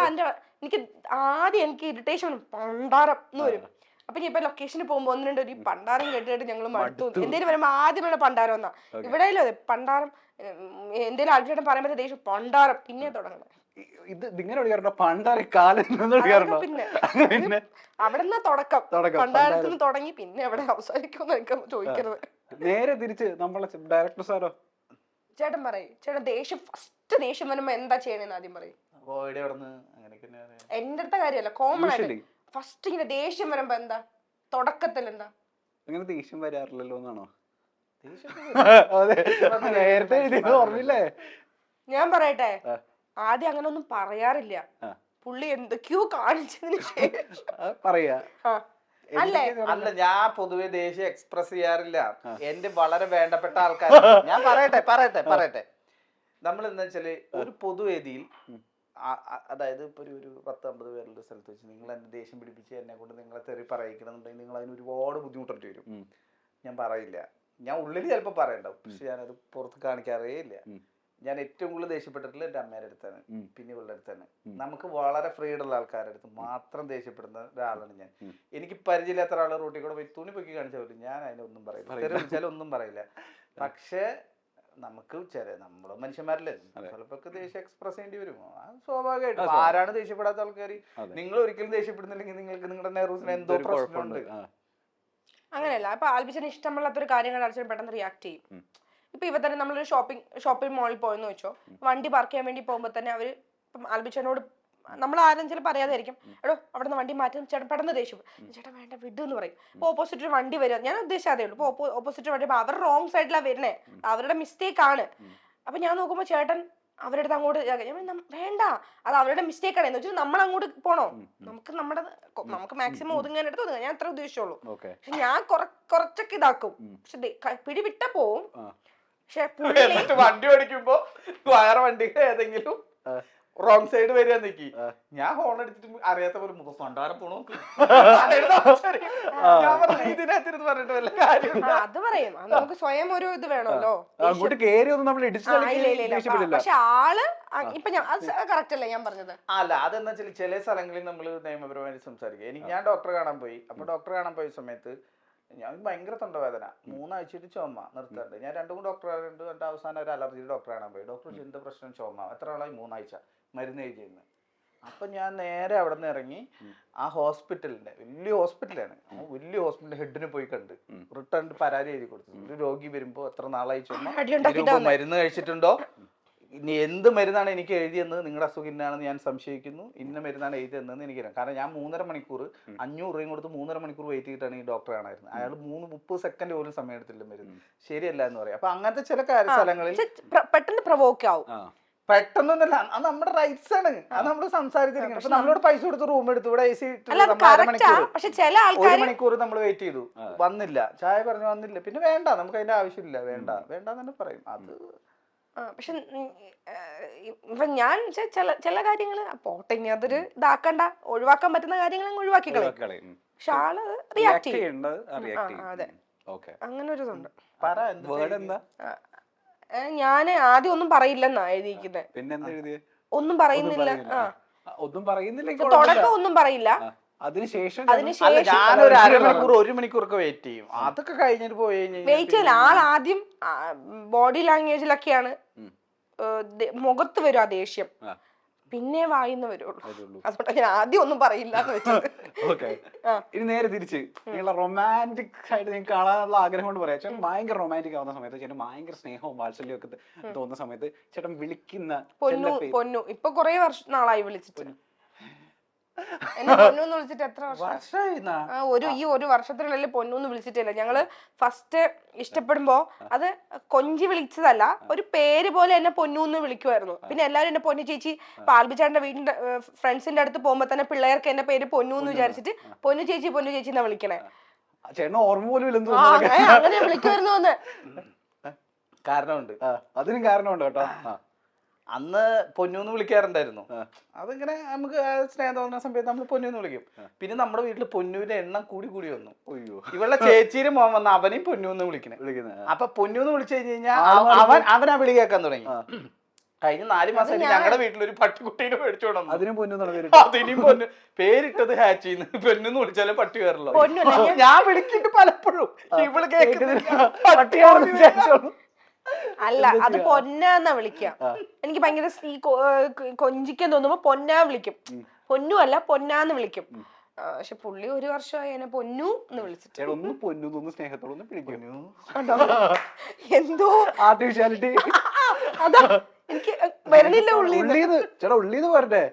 എനിക്ക് ആദ്യം എനിക്ക് ഇറിറ്റേഷൻ വരും, പണ്ടാരം എന്ന് വരും. അപ്പൊ ഞാൻ ഇപ്പൊ ലൊക്കേഷനിൽ പോകുമ്പോ 1-2 ഒരു പണ്ടാരം കേട്ടിട്ട് ഞങ്ങൾ മടുത്തു. എന്തേലും വരുമ്പോ ആദ്യം വേണം പണ്ടാരം എന്നാ. ഇവിടെയല്ലോ അതെ പണ്ടാരം. എന്തേലും ആൾക്കാരുടെ പറയുമ്പോ ദേഷ്യം പണ്ടാരം പിന്നെ തുടങ്ങണം. ഇത് ഇങ്ങനെ പിന്നെ അവിടെന്നാ തുടക്കം. പണ്ടാരത്തിന് തുടങ്ങി പിന്നെ എവിടെ അവസാനിക്കും എനിക്ക് ചോദിക്കരുത്. നേരെ തിരിച്ച് നമ്മളെ ഡയറക്ടർ സാറോ ചേട്ടൻ പറയും. ചേട്ടൻ ഫസ്റ്റ് ദേഷ്യം വരുമ്പോ എന്താ ചെയ്യണെന്ന് ആദ്യം പറയും. എന്റെ അടുത്ത കാര്യമല്ല, കോമൺ ആയിട്ട് ഫസ്റ്റ് ഇങ്ങനെ ദേഷ്യം വരുമ്പോ എന്താ തുടക്കത്തിൽ എന്താ? അങ്ങനെ ദേഷ്യം വരാറില്ലല്ലോ എന്നാണോ? ഓർമ്മയില്ലേ? ഞാൻ പറയട്ടെ, ആദ്യം അങ്ങനെ ഒന്നും പറയാറില്ല. പുള്ളി എന്തൊക്കെയോ കാണിച്ചതിന് ശേഷം പറയാ. അല്ല ഞാൻ പൊതുവെ ദേഷ്യം എക്സ്പ്രസ് ചെയ്യാറില്ല. എന്റെ വളരെ വേണ്ടപ്പെട്ട ആൾക്കാർ ഞാൻ പറയട്ടെ നമ്മൾ എന്താ വെച്ചാല് ഒരു പൊതുവേദിയിൽ അതായത് ഇപ്പൊ ഒരു 10-50 പേരുടെ സ്ഥലത്ത് വെച്ച് നിങ്ങൾ എന്നെ ദേഷ്യം പിടിപ്പിച്ച് എന്നെ കൊണ്ട് നിങ്ങളെ തെറി പറയിക്കണമെന്നുണ്ടെങ്കിൽ നിങ്ങൾ അതിന് ഒരുപാട് ബുദ്ധിമുട്ടേണ്ടി വരും. ഞാൻ പറയില്ല. ഞാൻ ഉള്ളിൽ ചിലപ്പോൾ പറയണ്ടാവും, പക്ഷെ ഞാനത് പുറത്ത് കാണിക്കാറേ ഇല്ല. ഞാൻ ഏറ്റവും കൂടുതൽ ദേഷ്യപ്പെട്ടിട്ടുള്ള എൻ്റെ അമ്മയുടെ അടുത്താണ്, പിന്നെ ഇവളുടെ അടുത്താണ്. നമുക്ക് വളരെ ഫ്രീഡം ഉള്ള ആൾക്കാരുടെ അടുത്ത് മാത്രം ദേഷ്യപ്പെടുന്ന ഒരാളാണ് ഞാൻ. എനിക്ക് പരിചയമില്ലാത്ത ഒരാൾ റൂട്ടിൽ കൂടെ പോയി തുണി പൊക്കി കാണിച്ചാൽ പോലും ഞാൻ അതിനൊന്നും പറയില്ല, തെറി വിളിച്ചാലും ഒന്നും പറയില്ല. പക്ഷേ നമുക്ക് നമ്മള് മനുഷ്യന്മാരല്ലേ, ചിലപ്പോ ദേഷ്യം എക്സ്പ്രസ് ചെയ്യേണ്ടി വരും. അത് സ്വാഭാവികമായിട്ടും. ആരാണ് ദേഷ്യപ്പെടാത്ത ആൾക്കാർ? നിങ്ങൾ ഒരിക്കലും ദേഷ്യപ്പെടുന്നില്ലെങ്കിൽ നിങ്ങൾക്ക് നിങ്ങളുടെ നെർവസിന് എന്തോ പ്രശ്നമുണ്ട്. അങ്ങനെയല്ല. ഇപ്പൊ ആൽബിച്ചന് ഇഷ്ടമല്ലാത്തൊരു കാര്യങ്ങൾ അർച്ചന പെട്ടെന്ന് റിയാക്ട് ചെയ്യും. ഇപ്പൊ ഇവ തന്നെ നമ്മളൊരു ഷോപ്പിംഗ് മാളിൽ പോയെന്ന് വെച്ചോ, വണ്ടി പാർക്ക് ചെയ്യാൻ വേണ്ടി പോകുമ്പോ തന്നെ അവര് ഇപ്പം ആൽബിച്ചനോട് നമ്മൾ ആരും ചിലപ്പോൾ അറിയാതായിരിക്കും, എടോ അവിടുന്ന് വണ്ടി മാറ്റും ചേട്ടൻ പെട്ടെന്ന് ദേഷ്യം, ചേട്ടൻ വേണ്ട വിടു എന്ന് പറയും. ഇപ്പൊ ഓപ്പോസിറ്റ് ഒരു വണ്ടി വരിക, ഞാൻ ഉദ്ദേശിച്ചതേ ഉള്ളൂ. ഇപ്പൊ ഓപ്പോസിറ്റ് വണ്ടി അവർ റോങ് സൈഡിലാണ് വരുന്നേ, അവരുടെ മിസ്റ്റേക്ക് ആണ്. അപ്പൊ ഞാൻ നോക്കുമ്പോ ചേട്ടൻ അവരുടെ അടുത്ത് അങ്ങോട്ട് വേണ്ട, അത് അവരുടെ മിസ്റ്റേക്ക് ആണ് എന്ന് വെച്ചാൽ നമ്മൾ അങ്ങോട്ട് പോണോ? നമുക്ക് മാക്സിമം ഒതുങ്ങാനായിട്ട് ഒതുങ്ങാം, ഞാൻ അത്ര ഉദ്ദേശിച്ചുള്ളൂ. പക്ഷെ ഞാൻ കുറച്ചൊക്കെ ഇതാക്കും, പക്ഷെ പിടിവിട്ട പോവും. പക്ഷെ വണ്ടി ഓടിക്കുമ്പോ വേറെ വണ്ടികൾ ഏതെങ്കിലും റോങ് സൈഡ് വരിക നിക്കി, ഞാൻ ഹോൺ അടിച്ചിട്ട് അറിയാത്ത പോലെ കൊണ്ടാരം പോണോ പറഞ്ഞിട്ട് വല്ല കാര്യം. അത് പറയും, നമുക്ക് സ്വയം ഒരു ഇത് വേണമല്ലോ. പക്ഷെ ആള് ഇപ്പൊ കറക്റ്റ് അല്ലേ ഞാൻ പറഞ്ഞത്? അല്ല, അതെന്താ വെച്ചാൽ ചില സ്ഥലങ്ങളിൽ നമ്മൾ നിയമപരമായിട്ട് സംസാരിക്കുക. ഞാൻ ഡോക്ടറെ കാണാൻ പോയി. അപ്പൊ ഡോക്ടറെ കാണാൻ പോയ സമയത്ത് ഞാൻ ഭയങ്കര തൊണ്ടവേദന, 3 ആഴ്ചയിട്ട് ചുമ നിർത്താറുണ്ട്. ഞാൻ 2 ഡോക്ടറെ കണ്ടു. അവസാനം ഒരു അലർജി ഡോക്ടറെ കാണാൻ പോയി. ഡോക്ടർ എന്ത് പ്രശ്നം? ചുമ. എത്ര ആളായി? 3 ആഴ്ച മരുന്ന് കഴിച്ചിരുന്നു. അപ്പൊ ഞാൻ നേരെ അവിടെ നിന്ന് ഇറങ്ങി ആ ഹോസ്പിറ്റലിന്റെ വലിയ ഹോസ്പിറ്റലാണ്, വലിയ ഹോസ്പിറ്റലിന്റെ ഹെഡിന് പോയി കണ്ട് റിട്ടേൺ പരാതി എഴുതി കൊടുത്തു. ഒരു രോഗി വരുമ്പോ എത്ര നാളായി ചുമ, മരുന്ന് കഴിച്ചിട്ടുണ്ടോ, ഇനി എന്ത് മരുന്നാണ് എനിക്ക് എഴുതിയെന്ന്, നിങ്ങളുടെ അസുഖം ഇന്നാണെന്ന് ഞാൻ സംശയിക്കുന്നു, ഇന്ന മരുന്നാണ് എഴുതിയെന്ന് എനിക്കറിയാം. കാരണം ഞാൻ 3.5 മണിക്കൂർ 500 രൂപയും കൊടുത്ത് 3.5 മണിക്കൂർ വെയിറ്റ് ചെയ്തിട്ടാണ് ഈ ഡോക്ടറെ കാണായിരുന്നത്. അയാൾ 30 സെക്കൻഡ് പോലും സമയം എടുത്തില്ല മരുന്ന്. ശരിയല്ല എന്ന് പറയാം. അപ്പൊ അങ്ങനത്തെ ചില സ്ഥലങ്ങളിൽ പെട്ടെന്ന് പ്രൊവോക്ക് ആവും. പെട്ടെന്നൊന്നല്ല, അത് നമ്മുടെ റൈറ്റ്സ് ആണ്, അത് നമ്മൾ സംസാരിച്ചിരിക്കണം. അപ്പൊ നമ്മളോട് പൈസ കൊടുത്ത് റൂം എടുത്തു, ഇവിടെ AC മണിക്കൂർ നമ്മൾ വെയിറ്റ് ചെയ്തു, വന്നില്ല, ചായ പറഞ്ഞു വന്നില്ല, പിന്നെ വേണ്ട, നമുക്ക് അതിന്റെ ആവശ്യമില്ല, വേണ്ട തന്നെ പറയും. അത് പക്ഷെ ഇപ്പൊ ഞാൻ ചില കാര്യങ്ങള് പോട്ടെ, ഇനി അതൊരു ഇതാക്കണ്ട, ഒഴിവാക്കാൻ പറ്റുന്ന കാര്യങ്ങൾ ഒഴിവാക്കി കളയും. പക്ഷെ ആള് റിയാക്ട് ചെയ്യും. അതെ, അങ്ങനെ ഒരു ഇതുണ്ട്. ഞാന് ആദ്യം ഒന്നും പറയില്ലെന്നാ എഴുതിയിരിക്കുന്നത്. ഒന്നും പറയുന്നില്ല, തുടക്കം ഒന്നും പറയില്ല, അതിനുശേഷം ഞാനൊരു 1/2 മണിക്കൂർ 1 മണിക്കൂറൊക്കെ വെയിറ്റ് ചെയ്യും. അതൊക്കെ കഴിഞ്ഞിട്ട് പോയി വെയിറ്റ് ചെയ്യില്ല. ആൾ ആദ്യം ബോഡി ലാംഗ്വേജിലൊക്കെയാണ്, മുഖത്ത് വരും ആ ദേഷ്യം, പിന്നെ വായിന്ന് വരുള്ളൂ. അതുകൊണ്ട് ഞാൻ ആദ്യം ഒന്നും പറയില്ല എന്ന് വെച്ചത്. ഇനി നേരെ തിരിച്ച് നിങ്ങളെ റൊമാൻറ്റിക് ആയിട്ട് നിങ്ങൾക്ക് കാണാനുള്ള ആഗ്രഹം കൊണ്ട് പറയാം. ചേട്ടൻ ഭയങ്കര റൊമാൻറ്റിക് ആവുന്ന സമയത്ത്, ചേട്ടൻ ഭയങ്കര സ്നേഹവും വാത്സല്യവും ഒക്കെ തോന്നുന്ന സമയത്ത് ചേട്ടൻ വിളിക്കുന്ന പൊന്നു ഇപ്പൊ കൊറേ നാളായി വിളിച്ചിട്ട്. എന്നെ പൊന്നൂന്ന് വിളിച്ചിട്ട് എത്ര വർഷമായി? ഈ 1 വർഷത്തിനുള്ളിൽ പൊന്നൂന്ന് വിളിച്ചിട്ടില്ല. ഞങ്ങള് ഫസ്റ്റ് ഇഷ്ടപ്പെടുമ്പോ അത് കൊഞ്ചി വിളിച്ചതല്ല, ഒരു പേര് പോലെ എന്നെ പൊന്നൂന്ന് വിളിക്കുമായിരുന്നു. പിന്നെ എല്ലാവരും എന്നെ പൊന്നു ചേച്ചി, പാൽബിച്ചാന്റെ വീടിന്റെ ഫ്രണ്ട്സിന്റെ അടുത്ത് പോകുമ്പോ തന്നെ പിള്ളേർക്ക് എന്റെ പേര് പൊന്നൂന്ന് വിചാരിച്ചിട്ട് പൊന്നു ചേച്ചി എന്നാ വിളിക്കണേ. ഓർമ്മ പോലും അങ്ങനെ വിളിക്കുമായിരുന്നു. കാരണമുണ്ട്, അതിനും കാരണമുണ്ട് കേട്ടോ. അന്ന് പൊന്നൂന്ന് വിളിക്കാറുണ്ടായിരുന്നു. അതിങ്ങനെ നമുക്ക് സ്നേഹം തോന്നുന്ന സമയത്ത് നമ്മൾ പൊന്നൂന്ന് വിളിക്കും. പിന്നെ നമ്മുടെ വീട്ടിൽ പൊന്നൂരിന്റെ എണ്ണം കൂടി വന്നു. ഇവളുടെ ചേച്ചിയുടെ മോൻ വന്ന അവനെയും പൊന്നൂന്ന് വിളിക്കുന്നത്. അപ്പൊ പൊന്നൂന്ന് വിളിച്ചു കഴിഞ്ഞാൽ അവൻ ആ വിളി കേൾക്കാൻ തുടങ്ങി. കഴിഞ്ഞ 4 മാസമായിട്ട് ഞങ്ങളുടെ വീട്ടിലൊരു പട്ടിക്കുട്ടീനെ മേടിച്ചോണം. അതിനും പൊന്നു പേരിട്ടത് ഹാച്ചിന്ന്. പൊന്നൂന്ന് വിളിച്ചാലേ പട്ടി കയറല്ലോ. ഞാൻ വിളിക്കിട്ട് പലപ്പോഴും ഇവള് കേൾക്കുന്നത് അല്ല, അത് പൊന്നാന്നാ വിളിക്കുക. എനിക്ക് ഭയങ്കര കൊഞ്ചിക്കാൻ തോന്നുമ്പോ പൊന്നാ വിളിക്കും. പൊന്നു അല്ല, പൊന്നാന്ന് വിളിക്കും. പക്ഷെ പുള്ളി 1 വർഷമായി എന്നെ പൊന്നു എന്ന് വിളിച്ചിട്ട്. സ്നേഹത്തോടൊന്നും എന്തോ ആർട്ടിഫിഷ്യാലിറ്റി അതാ എനിക്ക് വരണില്ല. ചേട്ടാ ഉള്ളീന്ന് പറഞ്ഞേ,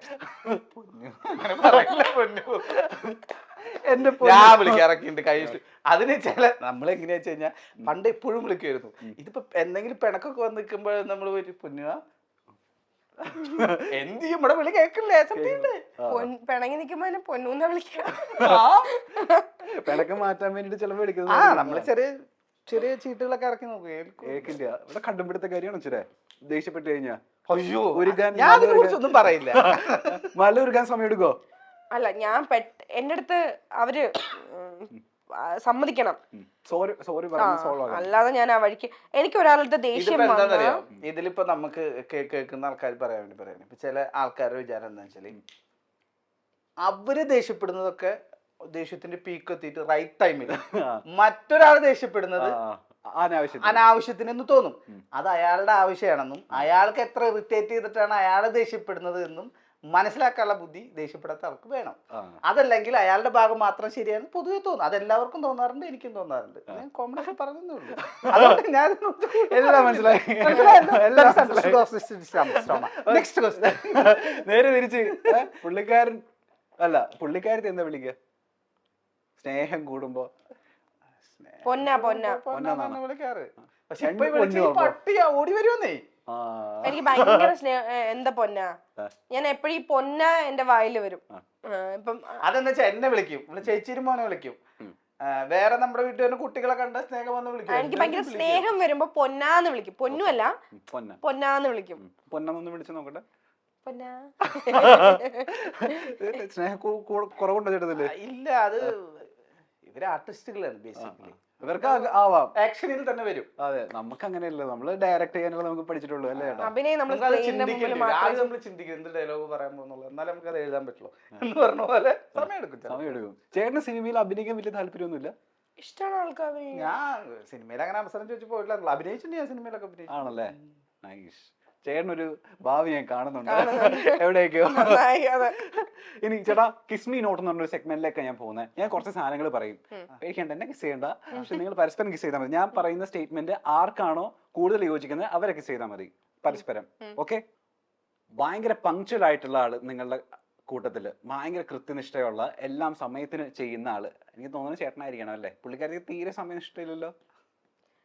ഞാൻ വിളിക്കാറൊക്കെയുണ്ട് കഴിച്ചിട്ട്. അതിന് നമ്മളെങ്ങനെയാ വെച്ച് കഴിഞ്ഞാൽ പണ്ട് എപ്പോഴും വിളിക്കുമായിരുന്നു. ഇതിപ്പോ എന്തെങ്കിലും പിണക്കൊക്കെ വന്ന് നിൽക്കുമ്പോൾ നമ്മൾ പോയിട്ട് പൊന്നുക എന്ത് ചെയ്യും, ഇവിടെ വിളി കേൾക്കില്ലേ? പിണങ്ങി നിൽക്കുമ്പോ പൊന്നൂന്ന വിളിക്കുക. പിണക്കം മാറ്റാൻ വേണ്ടിട്ട് ചിലപ്പോൾ വിളിക്കുന്നത്. നമ്മള് ചെറിയ ചീട്ടുകളൊക്കെ ഇറക്കി നോക്കുക. കേൾക്കില്ല. ഇവിടെ കണ്ടുപിടുത്ത കാര്യമാണ് ചില ദേഷ്യപ്പെട്ട് കഴിഞ്ഞാ. അയ്യോ, ഞാൻ അതിനെ കുറിച്ചൊന്നും പറയില്ല. മല ഉരുകാൻ സമയം എടുക്കോ? അല്ല, ഞാൻ എന്റെ അടുത്ത് അവര് സമ്മതിക്കണം, അല്ലാതെ ഞാൻ ആ വഴിക്ക് എനിക്ക് ഒരാളുടെ ദേഷ്യം. ഇതിലിപ്പോ നമുക്ക് കേൾക്കുന്ന ആൾക്കാർ പറയാൻ വേണ്ടി പറയാൻ, ഇപ്പൊ ചില ആൾക്കാരുടെ വിചാരം എന്താ വെച്ചാല് അവര് ദേഷ്യപ്പെടുന്നതൊക്കെ ദേഷ്യത്തിന്റെ പീക്ക് എത്തിയിട്ട് റൈറ്റ് ടൈമിൽ, മറ്റൊരാൾ ദേഷ്യപ്പെടുന്നത് അനാവശ്യത്തിനെന്ന് തോന്നും. അത് അയാളുടെ ആവശ്യമാണെന്നും അയാൾക്ക് എത്ര ഇറിറ്റേറ്റ് ചെയ്തിട്ടാണ് അയാൾ ദേഷ്യപ്പെടുന്നത് എന്നും മനസ്സിലാക്കാനുള്ള ബുദ്ധി ദേഷ്യപ്പെടാത്ത ആൾക്ക് വേണം. ആ. അതല്ലെങ്കിൽ അയാളുടെ ഭാഗം മാത്രം ശരിയാണ് പൊതുവെ തോന്നുന്നു. അതെല്ലാവർക്കും തോന്നാറുണ്ട്, എനിക്കും തോന്നാറുണ്ട്. ഞാൻ കോമഡി ഒക്കെ പറഞ്ഞേ ഉള്ളൂ. അതുകൊണ്ട് ഞാൻ എല്ലാം മനസ്സിലായി. Next question. നേരെ തിരിച്ച് പുള്ളിക്കാരൻ അല്ല പുള്ളിക്കാരത്തി എന്താ വിളിക്കുക സ്നേഹം കൂടുമ്പോ? പൊന്ന വിളിക്കാറ്. പക്ഷെ ഇപ്പൊ വിളിച്ച് പട്ടിയാ ഓടി വരുമെന്നേ. എനിക്ക് ഭയങ്കര എന്താ പൊന്ന, ഞാൻ എപ്പോഴും ഈ പൊന്ന എന്റെ വായില് വരും. ഇപ്പം അതെന്താ വെച്ചാ എന്നെ വിളിക്കും, ചേച്ചിരി മോനെ വിളിക്കും. വേറെ നമ്മുടെ വീട്ടിൽ വരുന്ന കുട്ടികളെ കണ്ട സ്നേഹം വന്ന് വിളിക്കും. എനിക്ക് ഭയങ്കര സ്നേഹം വരുമ്പോ പൊന്നാന്ന് വിളിക്കും. പൊന്നുമല്ല പൊന്നാന്ന് വിളിക്കും. പൊന്നൊന്ന് വിളിച്ചു നോക്കട്ടെ. പൊന്നാ സ്നേഹം കുറവുണ്ടോ ചേട്ടത്തില്? ഇല്ല, അത് ഇവര് ആർട്ടിസ്റ്റുകളാണ് ബേസിക്കലി. ഇവർക്ക് ആവാം, ആക്ഷനിൽ തന്നെ വരും. അതെ, നമുക്ക് അങ്ങനെയല്ല, നമ്മള് ഡയറക്റ്റ് ചെയ്യാനുള്ള നമുക്ക് പഠിച്ചിട്ടുള്ളൂ അല്ലേ ചേട്ടാ? അഭിനയം നമ്മൾ ചിന്തിക്കും എന്ത് ഡയലോഗ് പറയാൻ പോകുന്നുള്ളൂ, എന്നാലും നമുക്ക് അത് എഴുതാൻ പറ്റുള്ളൂ എന്ന് പറഞ്ഞ പോലെ സമയം എടുക്കും. ചേട്ടന് സിനിമയിൽ അഭിനയിക്കാൻ വലിയ താല്പര്യമൊന്നുമില്ല? ഇഷ്ടമാണ് ആൾക്കാർ. ഞാൻ സിനിമയിൽ അങ്ങനെ അവസരം ചോദിച്ചു പോയിട്ടില്ല. അഭിനയിച്ചിട്ടുണ്ട് ഞാൻ സിനിമയിലൊക്കെ അഭിനയിച്ചു. ആണല്ലേ, നൈസ്. ചേട്ടനൊരു ഭാവി ഞാൻ കാണുന്നുണ്ട് എവിടേക്കോ. ഇനി ചേട്ടാ കിസ്മി നോട്ട് എന്ന് പറഞ്ഞൊരു സെഗ്മെന്റിലേക്ക് ഞാൻ പോകുന്നത്. ഞാൻ കുറച്ച് സാധനങ്ങൾ പറയും, പേടിക്കണ്ട, എന്നെ കിസ് ചെയ്യണ്ട, പക്ഷെ നിങ്ങൾ പരസ്പരം കിസ് ചെയ്താൽ മതി. ഞാൻ പറയുന്ന സ്റ്റേറ്റ്മെന്റ് ആർക്കാണോ കൂടുതൽ യോജിക്കുന്നത് അവരെ കിസ് ചെയ്താൽ മതി പരസ്പരം. ഓക്കെ? ഭയങ്കര പങ്ക്ച്വൽ ആയിട്ടുള്ള ആള് നിങ്ങളുടെ കൂട്ടത്തില്, ഭയങ്കര കൃത്യനിഷ്ഠയുള്ള എല്ലാം സമയത്തിന് ചെയ്യുന്ന ആള്, എനിക്ക് തോന്നുന്നു ചേട്ടനായിരിക്കണം അല്ലേ? പുള്ളിക്കാർക്ക് തീരെ സമയനിഷ്ഠയില്ലല്ലോ,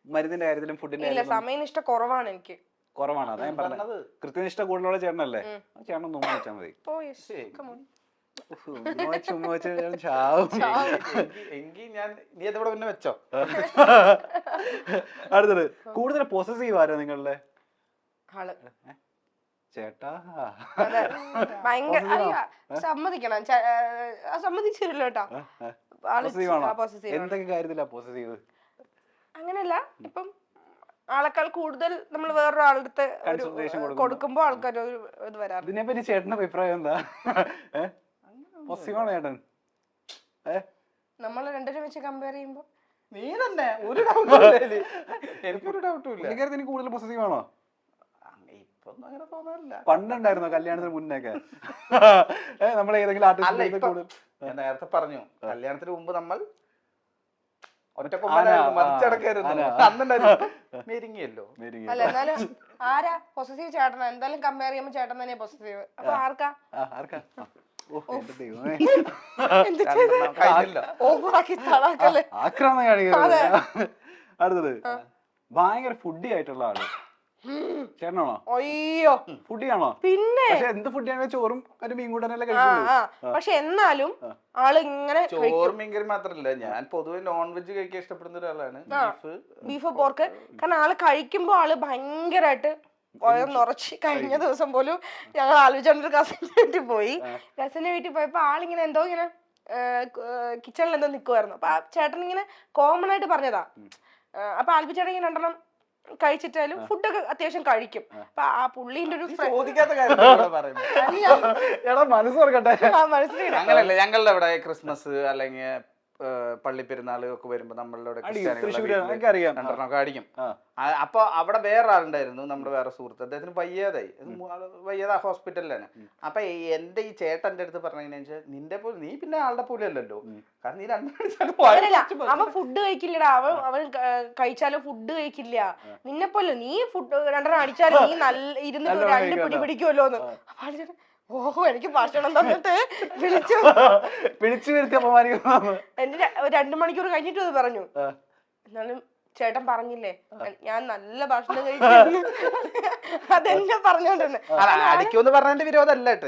മരുന്നിന്റെ കാര്യത്തിലും ഫുഡിന്റെ കാര്യത്തിലും. സമയനിഷ്ഠ കുറവാണ് എനിക്ക്. കുറവാണ്, അതാ ഞാൻ പറഞ്ഞത്. കൃത്യനിഷ്ഠ കൂടുതലുള്ള ചേട്ടനല്ലേ? ചേട്ടൻ ഒന്ന് വെച്ചാൽ മതി. അടുത്തത്, കൂടുതൽ പൊസസീവ് ആരാ നിങ്ങളുടെ? ചേട്ടാ സമ്മതിക്കണം, സമ്മതിച്ചില്ലല്ലോ കേട്ടോ. എന്തൊക്കെ കാര്യത്തിലാ പൊസസീവ്? അങ്ങനെയല്ല, ഇപ്പം ആളെക്കാൾ കൂടുതൽ നമ്മൾ വേറൊരാളുടെ കൊടുക്കുമ്പോ ആൾക്കാർ ഇത് വരാറ്. ഇതിനെപ്പറ്റി ചേട്ടന്റെ അഭിപ്രായം എന്താ? പോസിറ്റീവാണ് ചേട്ടൻ? നമ്മൾ രണ്ടുപേരും വെച്ച് കമ്പയർ ചെയ്യുമ്പോ നീ തന്നെ ഒരു ഡൗട്ടും എനിക്കൊരു ഡൗട്ടും ഇല്ല. എനിക്ക് കൂടുതൽ പോസിറ്റീവ് ആണോ? ഇപ്പൊന്നും അങ്ങനെ തോന്നാറില്ല. പണ്ടുണ്ടായിരുന്നോ കല്യാണത്തിന് മുന്നേക്കെ? നമ്മൾ ഏതെങ്കിലും ആർട്ടിസ്റ്റ് ഞാൻ നേരത്തെ പറഞ്ഞു, കല്യാണത്തിന് മുമ്പ് നമ്മൾ മെരിങ്ങിയല്ലോ. അല്ല, എന്നാലും ആരാ പോസിറ്റീവ്? ചേട്ടനാ. എന്തായാലും കമ്പയർ ചെയ്യുമ്പോ ചേട്ടൻ തന്നെയാ പോസിറ്റീവ്. അപ്പൊ ആർക്കാ? ആക്രമണം കാണിക്കുന്നത്. അടുത്തത്, ഭയങ്കര ഫുഡി ആയിട്ടുള്ള ആള് ചേട്ടനാണോ? അയ്യോ, ഫുഡിയാണോ? പിന്നെ എന്ത് ഫുഡിയാണോ? ചോറും ഒരു മീൻ കൂട്ടാനല്ലേ കഴിക്കുള്ളൂ. പക്ഷെ എന്നാലും ആള് ഇങ്ങനെ ചോറും മീൻകറി മാത്രല്ല, ഞാൻ പൊതുവെ നോൺ വെജ് കഴിക്കാൻ ഇഷ്ടപ്പെടുന്ന ഒരാളാണ്. Beef pork. കാരണം ആള് കഴിക്കുമ്പോ ആള് ഭയങ്കരമായിട്ട് വയറുറച്ച്. കഴിഞ്ഞ ദിവസം പോലും ഞങ്ങൾ ആലോചിച്ചോണ്ടൊരു കസിന്റെ വീട്ടിൽ പോയി. കസിന്റെ വീട്ടിൽ പോയപ്പോ ആളിങ്ങനെ എന്തോ ഇങ്ങനെ കിച്ചണിൽ എന്തോ നിക്കുവായിരുന്നു. അപ്പൊ ആ ചേട്ടൻ ഇങ്ങനെ കോമൺ ആയിട്ട് പറഞ്ഞതാ. അപ്പൊ ആൽബിച്ചേട്ടൻ ഇങ്ങനെ രണ്ടെണ്ണം കഴിച്ചിട്ടാലും ഫുഡൊക്കെ അത്യാവശ്യം കഴിക്കും. അപ്പൊ ആ പുള്ളിന്റെ ഒരു മനസ്സിലായി. അങ്ങനല്ല, ഞങ്ങളുടെ അവിടെ ക്രിസ്മസ് അല്ലെങ്കിൽ പള്ളിപ്പെരുന്നാൾ ഒക്കെ വരുമ്പോ നമ്മളുടെ രണ്ടെണ്ണമൊക്കെ അടിക്കും. അപ്പൊ അവിടെ വേറെ ആളുണ്ടായിരുന്നു, നമ്മുടെ വേറെ സുഹൃത്ത്. അദ്ദേഹത്തിന് വയ്യാതായി ഹോസ്പിറ്റലിലാണ്. അപ്പൊ എന്റെ ഈ ചേട്ടന്റെ അടുത്ത് പറഞ്ഞതിനു വെച്ചാൽ, നിന്റെ പോലെ നീ പിന്നെ ആളുടെ പോലെ അല്ലല്ലോ, കാരണം നീ അവൻ ഫുഡ് കഴിക്കില്ലടാ, അവൻ കഴിച്ചാലും ഫുഡ് കഴിക്കില്ല. നിന്നെ പോലെ നീ ഫുഡ് രണ്ടെണ്ണം അടിച്ചാലും നീ നല്ല ഇരുന്നിട്ട് രണ്ട് പിടി പിടിക്കുമല്ലോ. ഓഹോ, എനിക്ക് ഭക്ഷണം തന്നിട്ട് വിളിച്ചു വരുത്തി അപമാനിക്കുന്നു. എന്റെ 2 മണിക്കൂർ കഴിഞ്ഞിട്ട് അത് പറഞ്ഞു. എന്നാലും ചേട്ടൻ പറഞ്ഞില്ലേ ഞാൻ നല്ല ഭക്ഷണം കഴിക്കുന്നു, അതെന്നെ പറഞ്ഞോണ്ടിരുന്നെ. പറഞ്ഞതിന്റെ വിരോധമല്ല കേട്ടോ,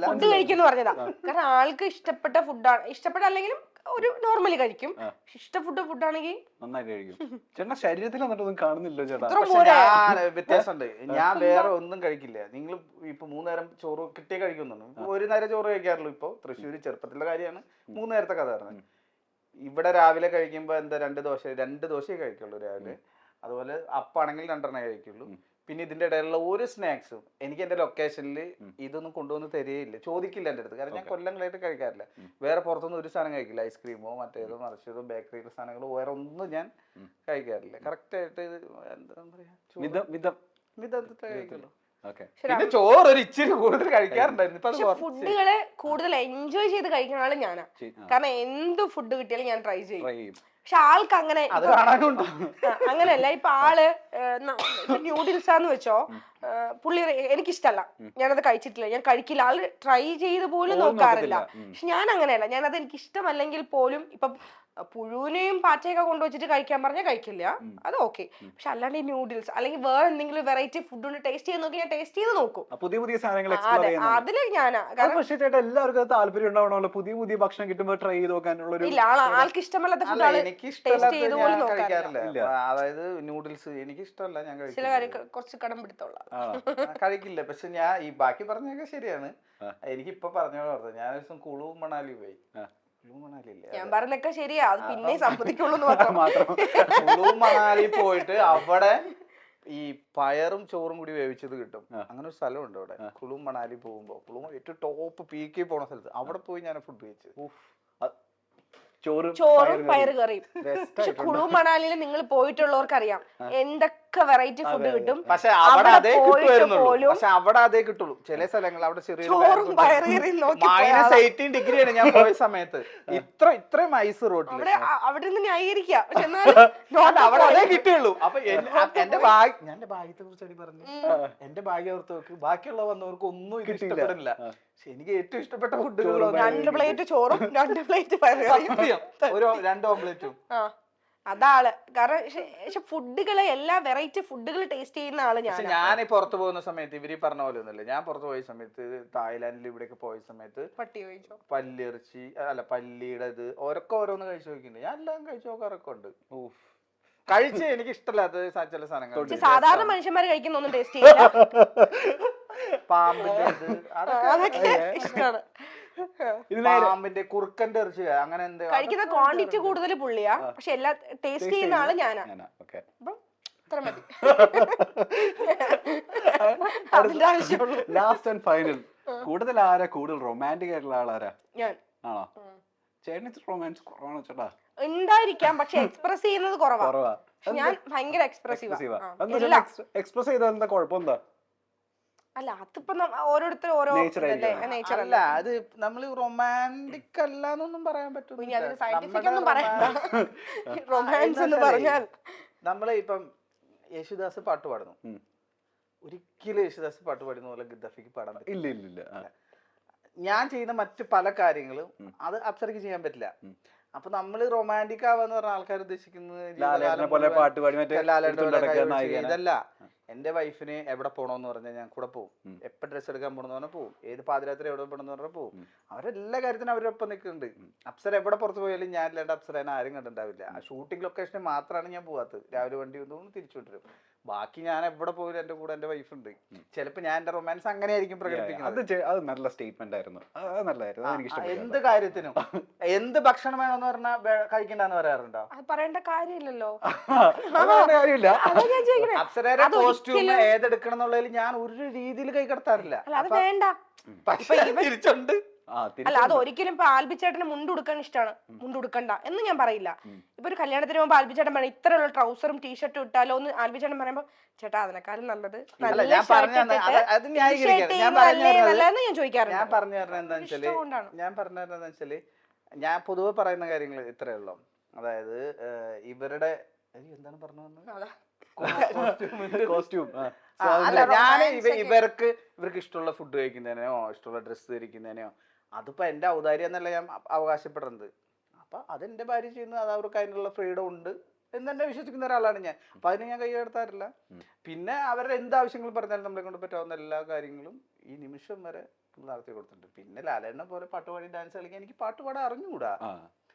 ഫുഡ് കഴിക്കുന്നു പറഞ്ഞതാ. കാരണം ആൾക്ക് ഇഷ്ടപ്പെട്ട ഫുഡാണ്, ഇഷ്ടപ്പെട്ട അല്ലെങ്കിലും ഒരു നോർമലി കഴിക്കും. ഇഷ്ട ഫുഡാണെങ്കിൽ നന്നായിട്ട് കഴിക്കും. ചേട്ടാ ശരീരത്തിൽ എന്നിട്ടൊന്നും കാണുന്നില്ലോ ചേട്ടാ. വ്യത്യാസമുണ്ട്. ഞാൻ വേറെ ഒന്നും കഴിക്കില്ല. നിങ്ങൾ ഇപ്പൊ 3 നേരം ചോറ് കിട്ടിയേ കഴിക്കുന്നുണ്ട്. 1 നേരം ചോറ് കഴിക്കാറുള്ളൂ. ഇപ്പൊ തൃശ്ശൂര് ചെറുപ്പത്തിലുള്ള കാര്യമാണ്, 3 നേരത്തെ കഥ പറഞ്ഞത്. ഇവിടെ രാവിലെ കഴിക്കുമ്പോ എന്താ 2 ദോശയെ കഴിക്കുള്ളൂ രാവിലെ. അതുപോലെ അപ്പാണെങ്കിൽ 2 കഴിക്കുള്ളൂ. പിന്നെ ഇതിന്റെ ഇടയിലുള്ള ഒരു സ്നാക്സും എനിക്ക് എന്റെ ലൊക്കേഷനിൽ ഇതൊന്നും കൊണ്ടുവന്ന് തരികയില്ല, ചോദിക്കില്ല എന്റെ അടുത്ത്. കാരണം ഞാൻ കൊല്ലങ്ങളായിട്ട് കഴിക്കാറില്ല. വേറെ പുറത്തൊന്നും ഒരു സാധനം കഴിക്കില്ല. ഐസ്ക്രീമോ മറ്റേതോ മറിച്ചതോ ബേക്കറിയിലെ സാധനങ്ങളോ വേറെ ഒന്നും ഞാൻ കഴിക്കാറില്ല. കറക്റ്റ് ആയിട്ട് എന്താ പറയാ കഴിക്കുള്ളൂ. ഓക്കെ. പിന്നെ ചോറ് ഒരു ഇച്ചിരി കൂടുതൽ കഴിക്കാറുണ്ടായിരുന്നു. ഇപ്പൊ അത് പക്ഷെ കുറച്ച്. ഫുഡുകളെ കൂടുതൽ എൻജോയ് ചെയ്ത് കഴിക്കുന്ന ആള് ഞാനാ. കാരണം എന്ത് ഫുഡ് കിട്ടിയാലും ഞാൻ ട്രൈ ചെയ്യും. പക്ഷെ ആൾക്ക് അങ്ങനെ അത് കാണാനുണ്ട്. അങ്ങനെയല്ല. ഇപ്പൊ ആള് ന്യൂഡിൽസ് ആന്ന് വെച്ചോ, പുള്ളി എനിക്കിഷ്ടല്ല, ഞാനത് കഴിച്ചിട്ടില്ല, ഞാൻ കഴിക്കില്ല, ആള് ട്രൈ ചെയ്ത് പോലും നോക്കാറില്ല. പക്ഷെ ഞാൻ അങ്ങനെയല്ല, ഞാനത് എനിക്ക് ഇഷ്ടമല്ലെങ്കിൽ പോലും ഇപ്പൊ പുഴുവിനെയും പാറ്റയൊക്കെ കൊണ്ടുവച്ചിട്ട് കഴിക്കാൻ പറഞ്ഞാൽ കഴിക്കില്ല, അത് ഓക്കെ. പക്ഷെ അല്ലാണ്ട് ഈ ന്യൂഡിൽസ് അല്ലെങ്കിൽ വേറെ എന്തെങ്കിലും വെറൈറ്റി ഫുഡ് ടേസ്റ്റ് ചെയ്ത് നോക്കി ഞാൻ ടേസ്റ്റ് ചെയ്ത് നോക്കും. പുതിയ പുതിയ സാധനങ്ങൾ അതില് ഞാനാ. പക്ഷേ ചേട്ടാ എല്ലാവർക്കും താല്പര്യം ഉണ്ടാവണല്ലോ, പുതിയ പുതിയ ഭക്ഷണം കിട്ടുമ്പോൾ ട്രൈ ചെയ്ത് നോക്കാനുള്ള. ഇല്ല, ആൾക്ക് ഇഷ്ടമല്ലാത്ത ഫുഡ് എനിക്ക് ഇഷ്ടമല്ലാത്ത ഞാൻ കഴിക്കാറില്ല. അതായത് നൂഡിൽസ് എനിക്ക് ഇഷ്ടമല്ല, ഞാൻ ചില കാര്യം കുറച്ച് കടം പിടുത്തുള്ള കഴിക്കില്ല. പക്ഷെ ഞാൻ ഈ ബാക്കി പറഞ്ഞൊക്കെ ശരിയാണ്. എനിക്കിപ്പൊ പറഞ്ഞോളൂ, ഞാൻ ഒരു ദിവസം കുളു മണാലി പോയി. ഞാൻ പറഞ്ഞൊക്കെ ശരിയാ, അത് പിന്നെ സമ്മതിക്കുള്ളൂ മാത്രം. കുളു മണാലി പോയിട്ട് അവിടെ ഈ പയറും ചോറും കൂടി വേവിച്ചത് കിട്ടും. അങ്ങനെ ഒരു സ്ഥലമുണ്ട് അവിടെ. കുളു മണാലി പോകുമ്പോ ഏറ്റവും ടോപ്പ് പീക്കി പോണ സ്ഥലത്ത് അവിടെ പോയി ഞാൻ ഫുഡ് കഴിച്ചു. ചോറും പയറ് കറിയും. പക്ഷെ കുളു മണാലിയിൽ നിങ്ങൾ പോയിട്ടുള്ളവർക്ക് അറിയാം എന്തൊക്കെ വെറൈറ്റി ഫുഡ് കിട്ടും. പക്ഷെ അവിടെ അതേ കിട്ടുമായിരുന്നുള്ളൂ. പക്ഷെ അവിടെ അതേ കിട്ടുള്ളൂ. ചില സ്ഥലങ്ങൾ അവിടെ ചോറും പയറ് കറിയും -18 ഡിഗ്രിയാണ് ഞാൻ പോയ സമയത്ത്. ഇത്രയും ഐസ് റോഡിൽ അവിടെ നിന്ന് ന്യായീകരിക്കാം. അവിടെ അതേ കിട്ടുള്ളൂ. അപ്പൊ എന്റെ ഭാഗ്യത്തെ കുറിച്ചാണ് പറഞ്ഞു. എന്റെ ഭാഗ്യം ഓർത്ത് നോക്ക്, ബാക്കിയുള്ള വന്നവർക്ക് ഒന്നും ഇത് ഇഷ്ടപ്പെടില്ല. പക്ഷെ എനിക്ക് ഏറ്റവും ഇഷ്ടപ്പെട്ട ഫുഡുകൾ 2 പ്ലേറ്റ് ചോറും 2 പ്ലേറ്റ് പയറ് കറിയും, 2 ഓംലെറ്റും. അതാണ് കാരണം. പക്ഷെ ഫുഡുകളെ എല്ലാ വെറൈറ്റി ഫുഡുകൾ ടേസ്റ്റ് ചെയ്യുന്ന ആള് ഞാൻ പുറത്തു പോകുന്ന സമയത്ത് ഇവര് പറഞ്ഞ പോലെ ഒന്നുമില്ല. ഞാൻ പുറത്തു പോയ സമയത്ത് തായ്ലാന്റിൽ ഇവിടെയൊക്കെ പോയ സമയത്ത് പട്ടി കഴിച്ചോ, പല്ലിറച്ചി അല്ല പല്ലിയുടെ ഇത് ഓരോന്ന് കഴിച്ചു നോക്കിയിട്ടുണ്ട്. ഞാൻ എല്ലാം കഴിച്ചു നോക്കാറൊക്കെ ഉണ്ട്. കഴിച്ച് എനിക്ക് ഇഷ്ടമല്ലാത്ത ചില സാധനങ്ങൾ സാധാരണ മനുഷ്യന്മാര് കഴിക്കുന്ന ഒന്നും ടേസ്റ്റ് ചെയ്യില്ല. പാമ്പിന്റെ ഇത് അതൊക്കെ ഇഷ്ടമാണ്. പാമ്പിന്റെ കുറുക്കന്റെ ഇറച്ചി അങ്ങനെ എന്ത് കഴിക്കുന്ന ക്വാണ്ടിറ്റി കൂടുതൽ പുള്ളിയാ, പക്ഷെ എല്ലാ ടേസ്റ്റ് ചെയ്യുന്ന ആള് ഞാനാ. ഇത്ര മതി. അതിന്റെ ആവശ്യമുള്ളൂ. ലാസ്റ്റ് ആൻഡ് ഫൈനൽ, കൂടുതൽ റൊമാൻറ്റിക് ആയിട്ടുള്ള ആളാരാ? ഞാൻ. ആണോ? ചേട്ടന് റൊമാൻസ് കുറവാണോ ചേട്ടാ? ഉണ്ടായിരിക്കാം, പക്ഷെ എക്സ്പ്രസ് ചെയ്യുന്നത് കുറവാ. ഞാൻ ഭയങ്കര എക്സ്പ്രസ് ചെയ്താൽ എന്താ കുഴപ്പം? എന്താ? അല്ല, അതിപ്പോ ഓരോരുത്തർ ഓരോ നേച്ചർ അല്ല. അത് നമ്മൾ റൊമാൻറ്റിക് അല്ലാന്നൊന്നും പറയാൻ പറ്റില്ല. സയന്റിഫിക് ഒന്നും പറയണ്ട. റൊമാൻസ് എന്ന് പറഞ്ഞാൽ നമ്മള് ഇപ്പം യേശുദാസ് പാട്ട് പാടുന്നു, ഒരിക്കലും യേശുദാസ് പാട്ട് പാടുന്ന പോലെ ഗദ്ദാഫിക്ക് പാടാൻ പറ്റില്ല. ഇല്ല. ഞാൻ ചെയ്യുന്ന മറ്റു പല കാര്യങ്ങളും അത് അപ്സരക്ക് ചെയ്യാൻ പറ്റില്ല. അപ്പൊ നമ്മള് റൊമാൻറ്റിക് ആവാന്ന് പറഞ്ഞ ആൾക്കാർ ഉദ്ദേശിക്കുന്നത് ഇതല്ല. എന്റെ വൈഫിന് എവിടെ പോണോന്ന് പറഞ്ഞാൽ ഞാൻ കൂടെ പോകും. എപ്പോ ഡ്രസ്സ് എടുക്കാൻ പോണെന്ന് പറഞ്ഞാൽ പോകും. ഏത് പാതിരാത്രി എവിടെ പോണെന്ന് പറഞ്ഞാൽ പോകും. അവരെല്ലാ കാര്യത്തിനും അവരൊപ്പം നിൽക്കുന്നുണ്ട്. അപ്സര എവിടെ പുറത്ത് പോയാലും ഞാൻ അല്ലാണ്ട് അപ്സരനെ ആരും കണ്ടിട്ടുണ്ടാവില്ല. ആ ഷൂട്ടിംഗ് ലൊക്കേഷനിൽ മാത്രമാണ് ഞാൻ പോവാത്തത്. രാവിലെ വണ്ടി വന്നു തിരിച്ചു കൊണ്ടുവരും. ബാക്കി ഞാൻ എവിടെ പോയാലും എന്റെ കൂടെ എന്റെ വൈഫ് ഉണ്ട്. ചിലപ്പോ ഞാൻ എന്റെ റൊമാൻസ് അങ്ങനെയായിരിക്കും പ്രകടിപ്പിക്കുന്നത്. അത് നല്ല സ്റ്റേറ്റ്മെന്റ് ആയിരുന്നു. എന്ത് കാര്യത്തിനും എന്ത് ഭക്ഷണം വേണമെന്ന് പറഞ്ഞാൽ കഴിക്കണ്ടെന്ന് പറയാറുണ്ടോ? പറയേണ്ട കാര്യമില്ലല്ലോ. അപ്സരയുടെ കോസ്റ്റ്യൂം ഏതെടുക്കണം എന്നുള്ളതിൽ ഞാൻ ഒരു രീതിയിൽ കൈ കടത്താറില്ല. അത് വേണ്ട. തിരിച്ചുണ്ട്. അല്ല, അത് ഒരിക്കലും ഇപ്പൊ ആൽബിച്ചേട്ടന് മുണ്ടുടുക്കാൻ ഇഷ്ടമാണ്, മുണ്ടുടുക്കണ്ട എന്ന് ഞാൻ പറയില്ല. ഇപ്പൊ ഒരു കല്യാണത്തിന് പോകുമ്പോ ആൽബിച്ചേട്ടൻ പറയും ഇത്രയുള്ള ട്രൗസറും ടീഷർട്ടും ഇട്ടാലോ എന്ന് ആൽബിച്ചേട്ടൻ പറയുമ്പോ ചേട്ടാ അതിനെക്കാളും നല്ലത് നല്ലതെന്ന് ഞാൻ ചോദിക്കാറുണ്ട്. ഞാൻ പറഞ്ഞു തരുന്നത് എന്താ വെച്ചാല് ഞാൻ പൊതുവെ പറയുന്ന കാര്യങ്ങൾ ഇത്രയേ ഉള്ളൂ. അതായത് ഇവരുടെ എന്താണ് പറഞ്ഞു വന്നത്? കോസ്റ്റ്യൂം. അല്ല, ഞാൻ ഇവർക്ക് ഇഷ്ടമുള്ള ഫുഡ് കഴിക്കുന്നതിനോ ഇഷ്ടമുള്ള ഡ്രസ്സ് ധരിക്കുന്നതിനോ അതിപ്പോ എന്റെ ഔദാര്യം എന്നല്ല ഞാൻ അവകാശപ്പെടുന്നത്. അപ്പൊ അതെന്റെ ഭാര്യ ചെയ്യുന്നത്, അത് അവർക്ക് അതിനുള്ള ഫ്രീഡം ഉണ്ട് എന്ന് തന്നെ വിശ്വസിക്കുന്ന ഒരാളാണ് ഞാൻ. അപ്പൊ അതിന് ഞാൻ കൈകടത്താറില്ല. പിന്നെ അവരുടെ എന്താവശ്യങ്ങൾ പറഞ്ഞാലും നമ്മളെ കൊണ്ട് പറ്റാവുന്ന എല്ലാ കാര്യങ്ങളും ഈ നിമിഷം വരെ നടത്തി കൊടുത്തിട്ടുണ്ട്. പിന്നെ ലാലേട്ടനെ പോലെ പാട്ടുപാടി ഡാൻസ് കളിക്കാൻ എനിക്ക് പാട്ടുപാടാൻ അറിഞ്ഞുകൂടാ.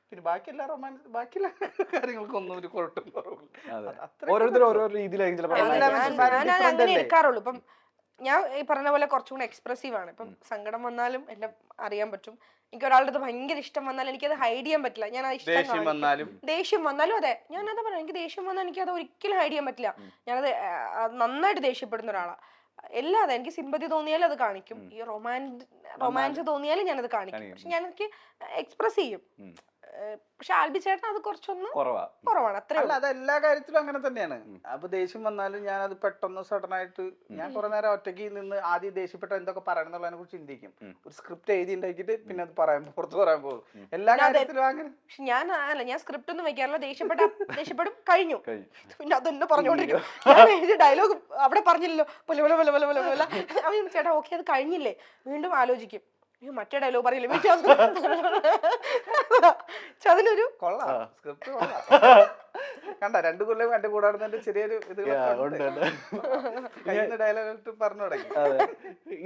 പിന്നെ ബാക്കിയെല്ലാ കാര്യങ്ങൾക്കൊന്നും ഒരു കുഴപ്പം അങ്ങനെ എടുക്കാറുള്ളൂ. ഇപ്പം ഞാൻ ഈ പറഞ്ഞ പോലെ കുറച്ചും കൂടെ എക്സ്പ്രസീവ് ആണ്. ഇപ്പം സങ്കടം വന്നാലും എല്ലാം അറിയാൻ പറ്റും. എനിക്ക് ഒരാളുടെ അടുത്ത് ഭയങ്കര ഇഷ്ടം വന്നാലും എനിക്കത് ഹൈഡ് ചെയ്യാൻ പറ്റില്ല. ഞാൻ ദേഷ്യം വന്നാലും അതെ, ഞാനത് പറയാം. എനിക്ക് ദേഷ്യം വന്നാൽ എനിക്കത് ഒരിക്കലും ഹൈഡ് ചെയ്യാൻ പറ്റില്ല. ഞാനത് നന്നായിട്ട് ദേഷ്യപ്പെടുന്ന ഒരാളാണ്. എല്ലാതെ എനിക്ക് സിമ്പതി തോന്നിയാലും അത് കാണിക്കും. ഈ റൊമാൻസ് തോന്നിയാലും ഞാനത് കാണിക്കും. പക്ഷെ ഞാൻ എനിക്ക് എക്സ്പ്രസ് ചെയ്യും. പക്ഷെ ആൽബി ചേട്ടൻ അത് കുറച്ചൊന്ന് കുറവാ. കുറവാണ്, അത്രേ അല്ല അത് എല്ലാ കാര്യത്തിലും അങ്ങനെ തന്നെയാണ്. അപ്പൊ ദേഷ്യം വന്നാലും ഞാൻ അത് പെട്ടെന്ന് സഡൻ ആയിട്ട് ഞാൻ കുറെ നേരം ഒറ്റയ്ക്ക് നിന്ന് ആദ്യം ദേഷ്യപ്പെട്ട എന്തൊക്കെ പറയണം എന്നുള്ളതിനെ കുറിച്ച് ചിന്തിക്കും. ഒരു സ്ക്രിപ്റ്റ് എഴുതി ഉണ്ടാക്കിയിട്ട് പിന്നെ അത് പറയാൻ പുറത്ത് പറയാൻ പോകും. എല്ലാ കാര്യത്തിലും അങ്ങനെ. പക്ഷെ ഞാൻ സ്ക്രിപ്റ്റ് ഒന്നും വെക്കാറില്ല. ദേഷ്യപ്പെടും കഴിഞ്ഞു, പിന്നെ അതെന്നെ പറഞ്ഞോണ്ടിരിക്കും. ഞാൻ ഡയലോഗ് അവിടെ പറഞ്ഞില്ലല്ലോ അവൻ ചേട്ടാ ഓക്കെ അത് കഴിഞ്ഞില്ലേ, വീണ്ടും ആലോചിക്കും അയ്യോ മറ്റേ ഡയലോഗ് പറയില്ലേ അതിനൊരു കൊള്ളാം സ്ക്രിപ്റ്റ് കൊള്ളാം. കണ്ട 2 കൊല്ലം കണ്ടു കൂടാടുന്നതിന്റെ ചെറിയൊരു ഡയലോഗ് പറഞ്ഞു തുടങ്ങി.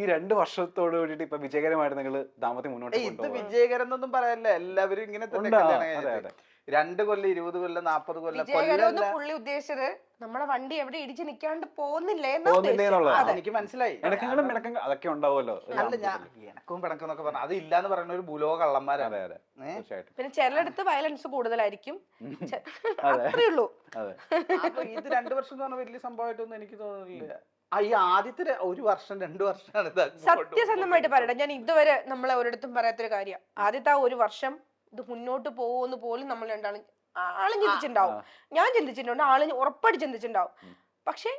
ഈ 2 വർഷത്തോട് കൂടിയിട്ട് ഇപ്പൊ വിജയകരമായിട്ട് നിങ്ങൾ ദാമ്പത്യം മുന്നോട്ട് ഇത് വിജയകരം എന്നൊന്നും പറയാനില്ല, എല്ലാവരും ഇങ്ങനെ തന്നെ കല്യാണം കഴിഞ്ഞിട്ട് 2 കൊല്ലം 20 കൊല്ലം 40 കൊല്ലം. വിജയകരം പുള്ളി ഉദ്ദേശിച്ചത് നമ്മളെ വണ്ടി എവിടെ ഇടിച്ച് നിക്കാണ്ട് പോകുന്നില്ലേ എനിക്ക് മനസ്സിലായി. അതൊക്കെ ഉണ്ടാവുമല്ലോ. അല്ല ഞാൻ എനക്കും പിണക്കും എന്നൊക്കെ പറഞ്ഞു അത് ഇല്ലാന്ന് പറയുന്ന ഒരു ഭൂലോക കള്ളന്മാരാണ്. പിന്നെ ചിലയിടത്ത് വയലൻസ് കൂടുതലായിരിക്കും, അത്രേ ഉള്ളൂ. അപ്പൊ ഇത് 2 വർഷം എന്ന് പറഞ്ഞാൽ വലിയ സംഭവമായിട്ടൊന്നും എനിക്ക് തോന്നുന്നില്ല. ഈ ആദ്യത്തെ 1 വർഷം 2 വർഷമാണ് സത്യസന്ധമായിട്ട് പറയട്ടെ. ഞാൻ ഇതുവരെ നമ്മളെ ഒരിടത്തും പറയാത്തൊരു കാര്യം, ആദ്യത്തെ ആ 1 വർഷം ഇത് മുന്നോട്ട് പോകുമെന്ന് പോലും നമ്മൾ രണ്ടാളും ആളും ചിന്തിച്ചിട്ടുണ്ടാവും, ഞാൻ ചിന്തിച്ചിട്ടുണ്ട്, ആളും ഉറപ്പായിട്ട് ചിന്തിച്ചിട്ടുണ്ടാവും. പക്ഷെ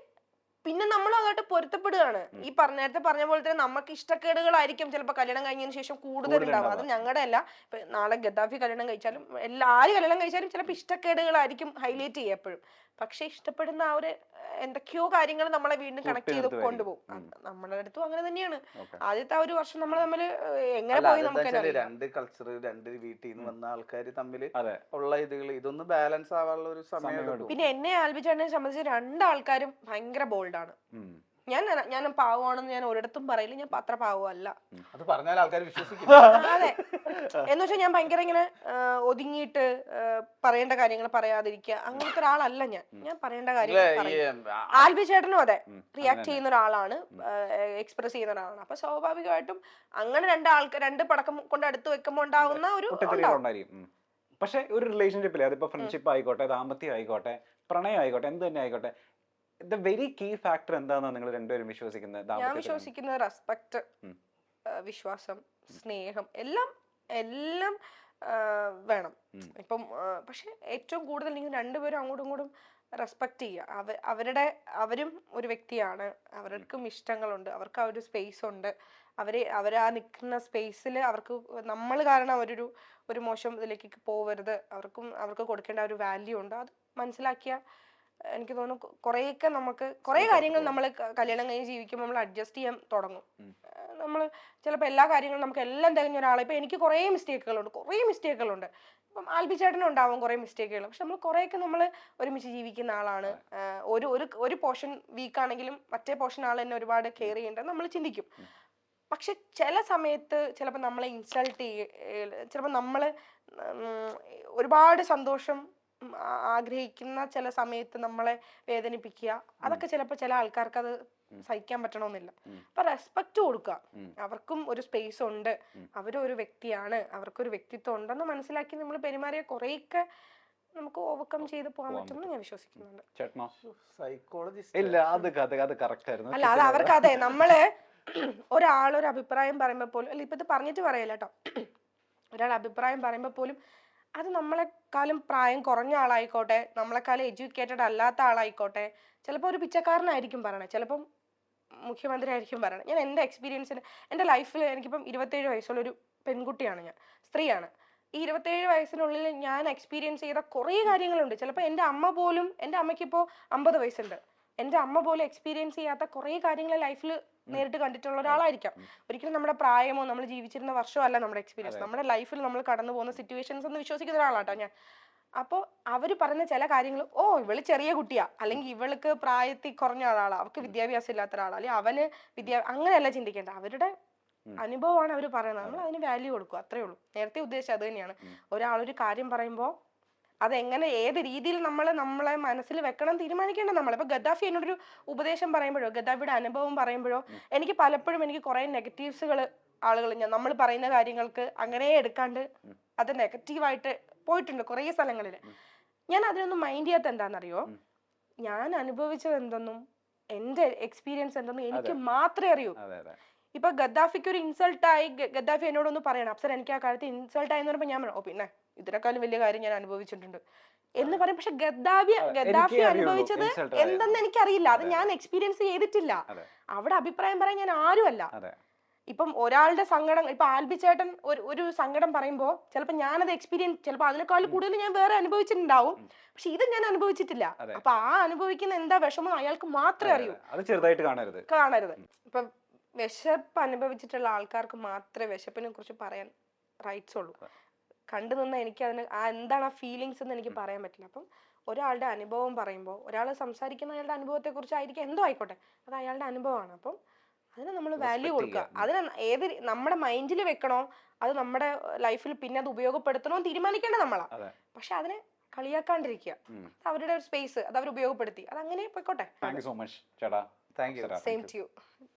പിന്നെ നമ്മൾ അതായിട്ട് പൊരുത്തപ്പെടുകയാണ്. ഈ നേരത്തെ പറഞ്ഞ പോലെ തന്നെ നമുക്ക് ഇഷ്ടക്കേടുകളായിരിക്കും ചിലപ്പോൾ കല്യാണം കഴിഞ്ഞതിന് ശേഷം കൂടുതലുണ്ടാവും. അത് ഞങ്ങളുടെ അല്ല, ഇപ്പൊ നാളെ ഗദ്ദാഫി കല്യാണം കഴിച്ചാലും ആര് കല്യാണം കഴിച്ചാലും ചിലപ്പോൾ ഇഷ്ടക്കേടുകളായിരിക്കും ഹൈലൈറ്റ് ചെയ്യുക എപ്പോഴും. പക്ഷെ ഇഷ്ടപ്പെടുന്ന ആ ഒരു എന്തൊക്കെയോ കാര്യങ്ങൾ നമ്മളെ വീണ്ടും കണക്ട് ചെയ്ത് കൊണ്ടുപോകും. നമ്മുടെ അടുത്തും അങ്ങനെ തന്നെയാണ്. ആദ്യത്തെ ആ 1 വർഷം നമ്മൾ തമ്മിൽ എങ്ങനെ പോയി നമുക്ക് 2 കൾച്ചർ 2 വീട്ടിൽ നിന്ന് വന്ന ആൾക്കാർ തമ്മിൽ ഉള്ള ഇതൊന്ന് ബാലൻസ് ആവാനുള്ള ഒരു സമയം. പിന്നെ എന്നെ ആൽബി ചേട്ടനെ സംബന്ധിച്ച് 2 ആൾക്കാരും ഭയങ്കര ബോൾഡാണ്. ഞാൻ പാവമാണെന്ന് ഞാൻ ഒരിടത്തും പറയില്ല, ഞാൻ അത്ര പാവമല്ല. അത് പറഞ്ഞാൽ ആൾക്കാർ വിശ്വസിക്കും. അതെ, എന്ന് വെച്ചാൽ ഞാൻ ഭയങ്കര ഇങ്ങനെ ഒതുങ്ങിയിട്ട് പറയേണ്ട കാര്യങ്ങൾ പറയാതിരിക്കുക അങ്ങനത്തെ ഒരാളല്ല ഞാൻ പറയേണ്ട കാര്യങ്ങൾ. ആൽബി ചേട്ടനും അതെ റിയാക്ട് ചെയ്യുന്ന ഒരാളാണ്, എക്സ്പ്രസ് ചെയ്യുന്ന ഒരാളാണ്. അപ്പൊ സ്വാഭാവികമായിട്ടും അങ്ങനെ 2 പടക്കം കൊണ്ട് അടുത്ത് വെക്കുമ്പോൾ ഉണ്ടാവുന്ന ഒരു പക്ഷെ ഒരു റിലേഷൻഷിപ്പില് അതിപ്പോ ഫ്രണ്ട്ഷിപ്പ് ആയിക്കോട്ടെ, ദാമ്പത്യം ആയിക്കോട്ടെ, പ്രണയം ആയിക്കോട്ടെ, എന്ത് തന്നെ ആയിക്കോട്ടെ, the very key factor എന്താണെന്നാണ് നിങ്ങൾ രണ്ടുപേരും വിശ്വസിക്കുന്നത്? ഞാൻ വിശ്വസിക്കുന്നത് റെസ്പെക്ട്, വിശ്വാസം, സ്നേഹം എല്ലാം വേണം. ഇപ്പം പക്ഷെ ഏറ്റവും കൂടുതൽ നിങ്ങൾ രണ്ടുപേരും അങ്ങോട്ടും ഇങ്ങോട്ടും റെസ്പെക്ട് ചെയ്യുക. അവരും ഒരു വ്യക്തിയാണ്, അവർക്കും ഇഷ്ടങ്ങളുണ്ട്, അവർക്ക് ആ ഒരു സ്പേസ് ഉണ്ട്. അവരാ നിൽക്കുന്ന സ്പേസിൽ അവർക്ക് നമ്മൾ കാരണം ഒരു മോശം ഇതിലേക്ക് പോവരുത്, അവർക്ക് കൊടുക്കേണ്ട ഒരു വാല്യൂ ഉണ്ട്. അത് മനസ്സിലാക്കിയ എനിക്ക് തോന്നുന്നു കുറേയൊക്കെ നമുക്ക് കുറേ കാര്യങ്ങൾ നമ്മൾ കല്യാണം കഴിഞ്ഞ് ജീവിക്കുമ്പോൾ നമ്മൾ അഡ്ജസ്റ്റ് ചെയ്യാൻ തുടങ്ങും. നമ്മൾ ചിലപ്പോൾ എല്ലാ കാര്യങ്ങളും നമുക്ക് എല്ലാം തികഞ്ഞ ഒരാളെ ഇപ്പം എനിക്ക് കുറേ മിസ്റ്റേക്കുകളുണ്ട്. ഇപ്പം ആൽബി ചേട്ടനും ഉണ്ടാവും കുറേ മിസ്റ്റേക്കുകൾ. പക്ഷെ നമ്മൾ കുറേയൊക്കെ നമ്മൾ ഒരുമിച്ച് ജീവിക്കുന്ന ആളാണ്. ഒരു പോർഷൻ വീക്കാണെങ്കിലും മറ്റേ പോർഷൻ ആൾ തന്നെ ഒരുപാട് കെയർ ചെയ്യേണ്ടത് നമ്മൾ ചിന്തിക്കും. പക്ഷെ ചില സമയത്ത് ചിലപ്പോൾ നമ്മളെ ഇൻസൾട്ട് ചിലപ്പോൾ നമ്മൾ ഒരുപാട് സന്തോഷം ആഗ്രഹിക്കുന്ന ചില സമയത്ത് നമ്മളെ വേദനിപ്പിക്കുക, അതൊക്കെ ചിലപ്പോൾ ചില ആൾക്കാർക്ക് അത് സഹിക്കാൻ പറ്റണമെന്നില്ല. അപ്പൊ റെസ്പെക്ട് കൊടുക്കുക, അവർക്കും ഒരു സ്പേസ് ഉണ്ട്, അവരൊരു വ്യക്തിയാണ്, അവർക്കൊരു വ്യക്തിത്വം ഉണ്ടെന്ന് മനസ്സിലാക്കി നമ്മൾ പെരുമാറിയ കുറേയൊക്കെ നമുക്ക് ഓവർകം ചെയ്ത് പോകാൻ പറ്റുമെന്ന് ഞാൻ വിശ്വസിക്കുന്നുണ്ട്. അല്ല അത് അവർക്ക് അതെ നമ്മള് ഒരാളൊരു അഭിപ്രായം പറയുമ്പോൾ പോലും, അല്ല ഇപ്പൊ ഇത് പറഞ്ഞിട്ട് പറയല്ല കേട്ടോ, ഒരാൾ അഭിപ്രായം പറയുമ്പോൾ പോലും അത് നമ്മളെക്കാളും പ്രായം കുറഞ്ഞ ആളായിക്കോട്ടെ, നമ്മളെക്കാളും എഡ്യൂക്കേറ്റഡ് അല്ലാത്ത ആളായിക്കോട്ടെ, ചിലപ്പോൾ ഒരു പിച്ചക്കാരനായിരിക്കും പറയണേ, ചിലപ്പം മുഖ്യമന്ത്രി ആയിരിക്കും പറയണേ. ഞാൻ എൻ്റെ എക്സ്പീരിയൻസിൽ എൻ്റെ ലൈഫിൽ എനിക്കിപ്പം 27 വയസ്സുള്ളൊരു പെൺകുട്ടിയാണ്, ഞാൻ സ്ത്രീയാണ്. ഈ 27 വയസ്സിനുള്ളിൽ ഞാൻ എക്സ്പീരിയൻസ് ചെയ്ത കുറേ കാര്യങ്ങളുണ്ട്. ചിലപ്പോൾ എൻ്റെ അമ്മയ്ക്കിപ്പോൾ 50 വയസ്സുണ്ട്, എൻ്റെ അമ്മ പോലും എക്സ്പീരിയൻസ് ചെയ്യാത്ത കുറേ കാര്യങ്ങൾ ലൈഫിൽ നേരിട്ട് കണ്ടിട്ടുള്ള ഒരാളായിരിക്കാം. ഒരിക്കലും നമ്മുടെ പ്രായമോ നമ്മൾ ജീവിച്ചിരുന്ന വർഷമോ അല്ല നമ്മുടെ എക്സ്പീരിയൻസ്, നമ്മുടെ ലൈഫിൽ നമ്മൾ കടന്നു പോകുന്ന സിറ്റുവേഷൻസ് എന്ന് വിശ്വസിക്കുന്ന ഒരാളാട്ടോ ഞാൻ. അപ്പോൾ അവർ പറയുന്ന ചില കാര്യങ്ങൾ, ഇവള് ചെറിയ കുട്ടിയാ, അല്ലെങ്കിൽ ഇവൾക്ക് പ്രായത്തിൽ കുറഞ്ഞ ആളാണ്, അവർക്ക് വിദ്യാഭ്യാസം ഇല്ലാത്ത ഒരാളാണ്, അല്ലെങ്കിൽ അവന് അങ്ങനെയല്ല ചിന്തിക്കേണ്ട, അവരുടെ അനുഭവമാണ് അവർ പറയുന്നത്, നമ്മൾ അതിന് വാല്യൂ കൊടുക്കുക, അത്രേ ഉള്ളൂ. നേരത്തെ ഉദ്ദേശിച്ചത് അത് തന്നെയാണ്. ഒരാളൊരു കാര്യം പറയുമ്പോൾ അതെങ്ങനെ ഏത് രീതിയിൽ നമ്മളെ മനസ്സിൽ വെക്കണം തീരുമാനിക്കേണ്ട നമ്മൾ. ഇപ്പൊ ഗദ്ദാഫി എന്നോടൊരു ഉപദേശം പറയുമ്പോഴോ ഗദ്ദാഫിയുടെ അനുഭവം പറയുമ്പോഴോ എനിക്ക് പലപ്പോഴും കുറെ നെഗറ്റീവ്സുകൾ നമ്മൾ പറയുന്ന കാര്യങ്ങൾക്ക് അങ്ങനെ എടുക്കാണ്ട് അത് നെഗറ്റീവായിട്ട് പോയിട്ടുണ്ട് കുറേ സ്ഥലങ്ങളിൽ. ഞാൻ അതിനൊന്നും മൈൻഡ് ചെയ്യാത്ത എന്താണെന്നറിയോ, ഞാൻ അനുഭവിച്ചത് എന്തെന്നും എൻ്റെ എക്സ്പീരിയൻസ് എന്തെന്നും എനിക്ക് മാത്രമേ അറിയൂ. ഇപ്പൊ ഗദ്ദാഫിക്ക് ഒരു ഇൻസൾട്ട് ആയി, ഗദ്ദാഫി എന്നോടൊന്ന് പറയണം അപ്സര എനിക്ക് ആ കാര്യത്തിൽ ഇൻസൾട്ട് ആയെന്ന് പറയുമ്പോൾ ഞാൻ പറഞ്ഞു, ഓ പിന്നെ ഇതിനേക്കാളും വലിയ കാര്യം ഞാൻ അനുഭവിച്ചിട്ടുണ്ട് എന്ന് പറയും. പക്ഷെ ഗദ്ദാഫി അനുഭവിച്ചത് എന്തെന്ന് എനിക്കറിയില്ല, അത് ഞാൻ എക്സ്പീരിയൻസ് ചെയ്തിട്ടില്ല. അവിടെ അഭിപ്രായം പറയാൻ ഞാൻ ആരുമല്ല. ഇപ്പം ഒരാളുടെ സങ്കടം, ഇപ്പൊ ആൽബി ചേട്ടൻ ഒരു സങ്കടം പറയുമ്പോൾ ചിലപ്പോൾ ഞാനത് എക്സ്പീരിയൻസ്, ചിലപ്പോൾ അതിനേക്കാളും കൂടുതൽ ഞാൻ വേറെ അനുഭവിച്ചിട്ടുണ്ടാവും, പക്ഷെ ഇത് ഞാൻ അനുഭവിച്ചിട്ടില്ല. അപ്പൊ ആ അനുഭവിക്കുന്ന എന്താ വിഷമം അയാൾക്ക് മാത്രമേ അറിയൂ, ചെറുതായിട്ട് കാണരുത്. ഇപ്പൊ വിശപ്പ് അനുഭവിച്ചിട്ടുള്ള ആൾക്കാർക്ക് മാത്രമേ വിശപ്പിനെ കുറിച്ച് പറയാൻ റൈറ്റ്സ് ഉള്ളൂ. കണ്ടു നിന്ന എനിക്ക് അതിന് എന്താണ് ആ ഫീലിങ്സ് എന്ന് എനിക്ക് പറയാൻ പറ്റില്ല. അപ്പം ഒരാളുടെ അനുഭവം പറയുമ്പോൾ ഒരാൾ സംസാരിക്കുന്ന അയാളുടെ അനുഭവത്തെ കുറിച്ചായിരിക്കും, എന്തോ ആയിക്കോട്ടെ, അത് അയാളുടെ അനുഭവമാണ്. അപ്പം അതിന് നമ്മൾ വാല്യൂ കൊടുക്കുക. അതിന് നമ്മുടെ മൈൻഡിൽ വെക്കണോ, അത് നമ്മുടെ ലൈഫിൽ പിന്നെ അത് ഉപയോഗപ്പെടുത്തണോ തീരുമാനിക്കേണ്ടത് നമ്മളാ. പക്ഷെ അതിനെ കളിയാക്കാണ്ടിരിക്കുക, അവരുടെ ഒരു സ്പേസ്, അത് അവർ ഉപയോഗപ്പെടുത്തി, അത് അങ്ങനെ പോയിക്കോട്ടെ. താങ്ക് യു സോ മച്ച് ചേട്ടാ. Thank you. Same to U.